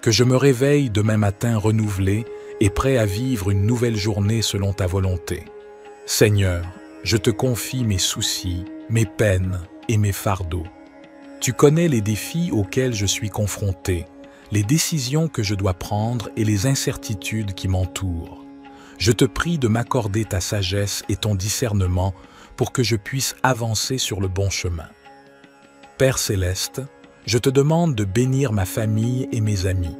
Que je me réveille demain matin renouvelé et prêt à vivre une nouvelle journée selon ta volonté. Seigneur, je te confie mes soucis, mes peines et mes fardeaux. Tu connais les défis auxquels je suis confronté, les décisions que je dois prendre et les incertitudes qui m'entourent. Je te prie de m'accorder ta sagesse et ton discernement pour que je puisse avancer sur le bon chemin. Père Céleste, je te demande de bénir ma famille et mes amis.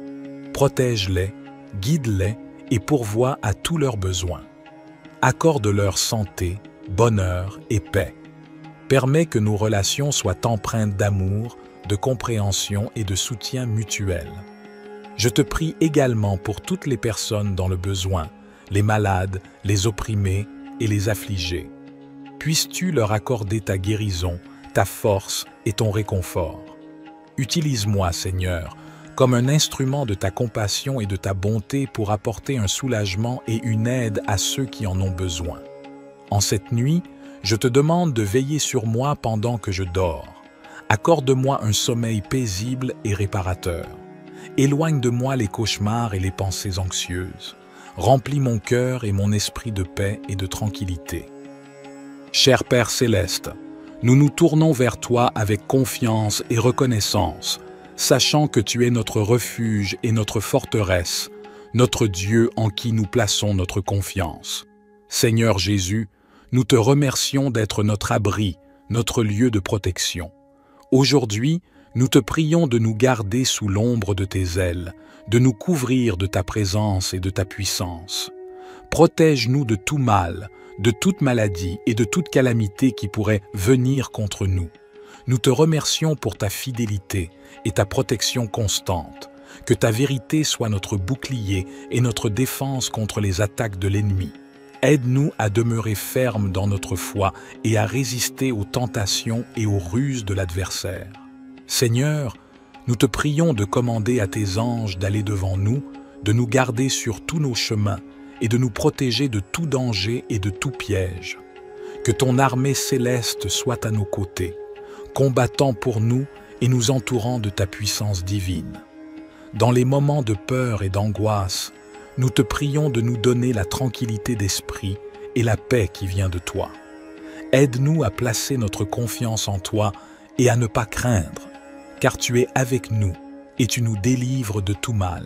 Protège-les, guide-les et pourvois à tous leurs besoins. Accorde-leur santé, bonheur et paix. Permets que nos relations soient empreintes d'amour, de compréhension et de soutien mutuel. Je te prie également pour toutes les personnes dans le besoin, les malades, les opprimés et les affligés. Puisses-tu leur accorder ta guérison, ta force et ton réconfort. Utilise-moi, Seigneur, comme un instrument de ta compassion et de ta bonté pour apporter un soulagement et une aide à ceux qui en ont besoin. En cette nuit, je te demande de veiller sur moi pendant que je dors. Accorde-moi un sommeil paisible et réparateur. Éloigne de moi les cauchemars et les pensées anxieuses. Remplis mon cœur et mon esprit de paix et de tranquillité. Cher Père Céleste, nous nous tournons vers toi avec confiance et reconnaissance, sachant que tu es notre refuge et notre forteresse, notre Dieu en qui nous plaçons notre confiance. Seigneur Jésus, nous te remercions d'être notre abri, notre lieu de protection. Aujourd'hui, nous te prions de nous garder sous l'ombre de tes ailes, de nous couvrir de ta présence et de ta puissance. Protège-nous de tout mal, de toute maladie et de toute calamité qui pourrait venir contre nous. Nous te remercions pour ta fidélité et ta protection constante. Que ta vérité soit notre bouclier et notre défense contre les attaques de l'ennemi. Aide-nous à demeurer fermes dans notre foi et à résister aux tentations et aux ruses de l'adversaire. Seigneur, nous te prions de commander à tes anges d'aller devant nous, de nous garder sur tous nos chemins et de nous protéger de tout danger et de tout piège. Que ton armée céleste soit à nos côtés, combattant pour nous et nous entourant de ta puissance divine. Dans les moments de peur et d'angoisse, nous te prions de nous donner la tranquillité d'esprit et la paix qui vient de toi. Aide-nous à placer notre confiance en toi et à ne pas craindre, car tu es avec nous et tu nous délivres de tout mal.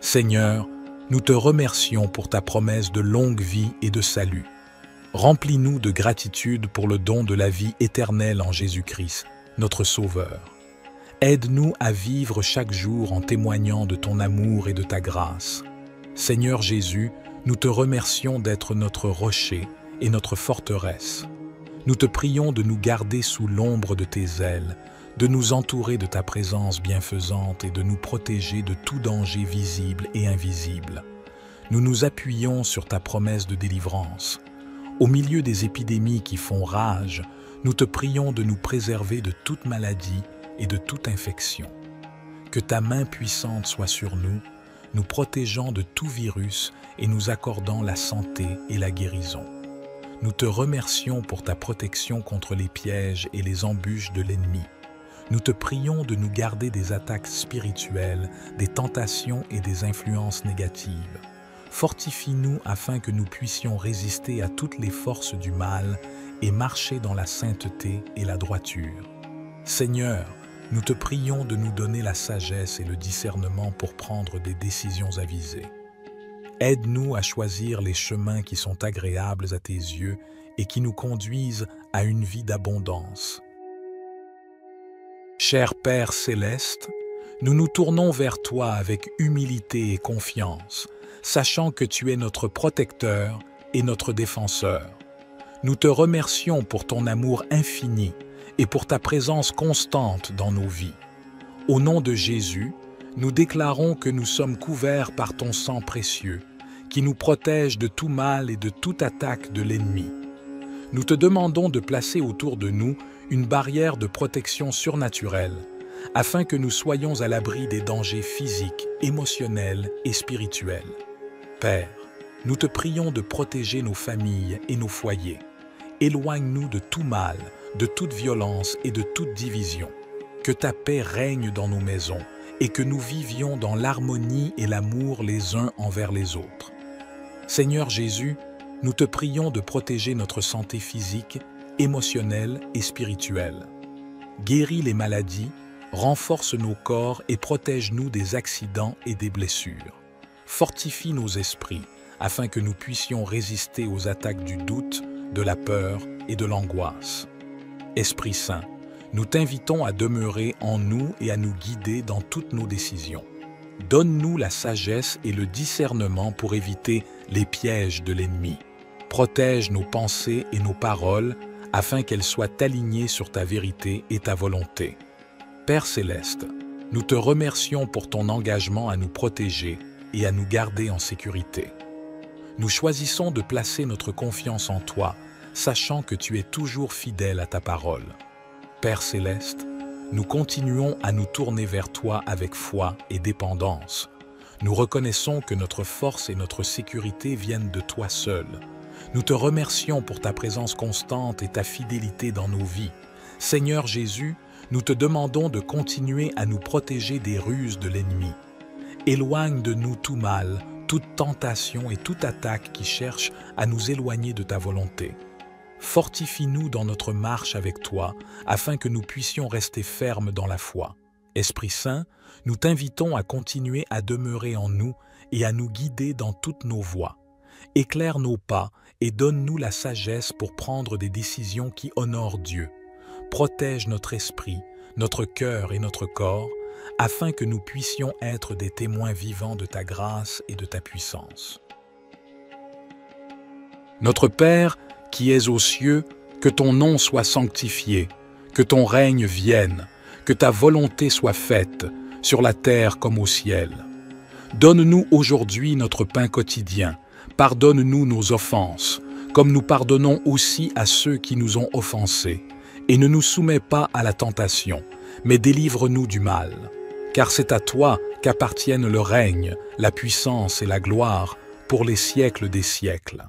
Seigneur, nous te remercions pour ta promesse de longue vie et de salut. Remplis-nous de gratitude pour le don de la vie éternelle en Jésus-Christ, notre Sauveur. Aide-nous à vivre chaque jour en témoignant de ton amour et de ta grâce. Seigneur Jésus, nous te remercions d'être notre rocher et notre forteresse. Nous te prions de nous garder sous l'ombre de tes ailes, de nous entourer de ta présence bienfaisante et de nous protéger de tout danger visible et invisible. Nous nous appuyons sur ta promesse de délivrance. Au milieu des épidémies qui font rage, nous te prions de nous préserver de toute maladie et de toute infection. Que ta main puissante soit sur nous, nous protégeant de tout virus et nous accordant la santé et la guérison. Nous te remercions pour ta protection contre les pièges et les embûches de l'ennemi. Nous te prions de nous garder des attaques spirituelles, des tentations et des influences négatives. Fortifie-nous afin que nous puissions résister à toutes les forces du mal et marcher dans la sainteté et la droiture. Seigneur, nous te prions de nous donner la sagesse et le discernement pour prendre des décisions avisées. Aide-nous à choisir les chemins qui sont agréables à tes yeux et qui nous conduisent à une vie d'abondance. Cher Père céleste, nous nous tournons vers toi avec humilité et confiance, sachant que tu es notre protecteur et notre défenseur. Nous te remercions pour ton amour infini et pour ta présence constante dans nos vies. Au nom de Jésus, nous déclarons que nous sommes couverts par ton sang précieux, qui nous protège de tout mal et de toute attaque de l'ennemi. Nous te demandons de placer autour de nous une barrière de protection surnaturelle, afin que nous soyons à l'abri des dangers physiques, émotionnels et spirituels. Père, nous te prions de protéger nos familles et nos foyers. Éloigne-nous de tout mal, de toute violence et de toute division. Que ta paix règne dans nos maisons et que nous vivions dans l'harmonie et l'amour les uns envers les autres. Seigneur Jésus, nous te prions de protéger notre santé physique, émotionnelle et spirituelle. Guéris les maladies, renforce nos corps et protège-nous des accidents et des blessures. Fortifie nos esprits afin que nous puissions résister aux attaques du doute, de la peur et de l'angoisse. Esprit Saint, nous t'invitons à demeurer en nous et à nous guider dans toutes nos décisions. Donne-nous la sagesse et le discernement pour éviter les pièges de l'ennemi. Protège nos pensées et nos paroles afin qu'elles soient alignées sur ta vérité et ta volonté. Père céleste, nous te remercions pour ton engagement à nous protéger et à nous garder en sécurité. Nous choisissons de placer notre confiance en toi, sachant que tu es toujours fidèle à ta parole. Père céleste, nous continuons à nous tourner vers toi avec foi et dépendance. Nous reconnaissons que notre force et notre sécurité viennent de toi seul. Nous te remercions pour ta présence constante et ta fidélité dans nos vies. Seigneur Jésus, nous te demandons de continuer à nous protéger des ruses de l'ennemi. Éloigne de nous tout mal, toute tentation et toute attaque qui cherche à nous éloigner de ta volonté. Fortifie-nous dans notre marche avec toi, afin que nous puissions rester fermes dans la foi. Esprit Saint, nous t'invitons à continuer à demeurer en nous et à nous guider dans toutes nos voies. Éclaire nos pas et donne-nous la sagesse pour prendre des décisions qui honorent Dieu. Protège notre esprit, notre cœur et notre corps, afin que nous puissions être des témoins vivants de ta grâce et de ta puissance. Notre Père, qui es aux cieux, que ton nom soit sanctifié, Que ton règne vienne, que ta volonté soit faite, sur la terre comme au ciel. Donne-nous aujourd'hui notre pain quotidien, pardonne-nous nos offenses, comme nous pardonnons aussi à ceux qui nous ont offensés, et ne nous soumets pas à la tentation, mais délivre-nous du mal. Car c'est à toi qu'appartiennent le règne, la puissance et la gloire pour les siècles des siècles.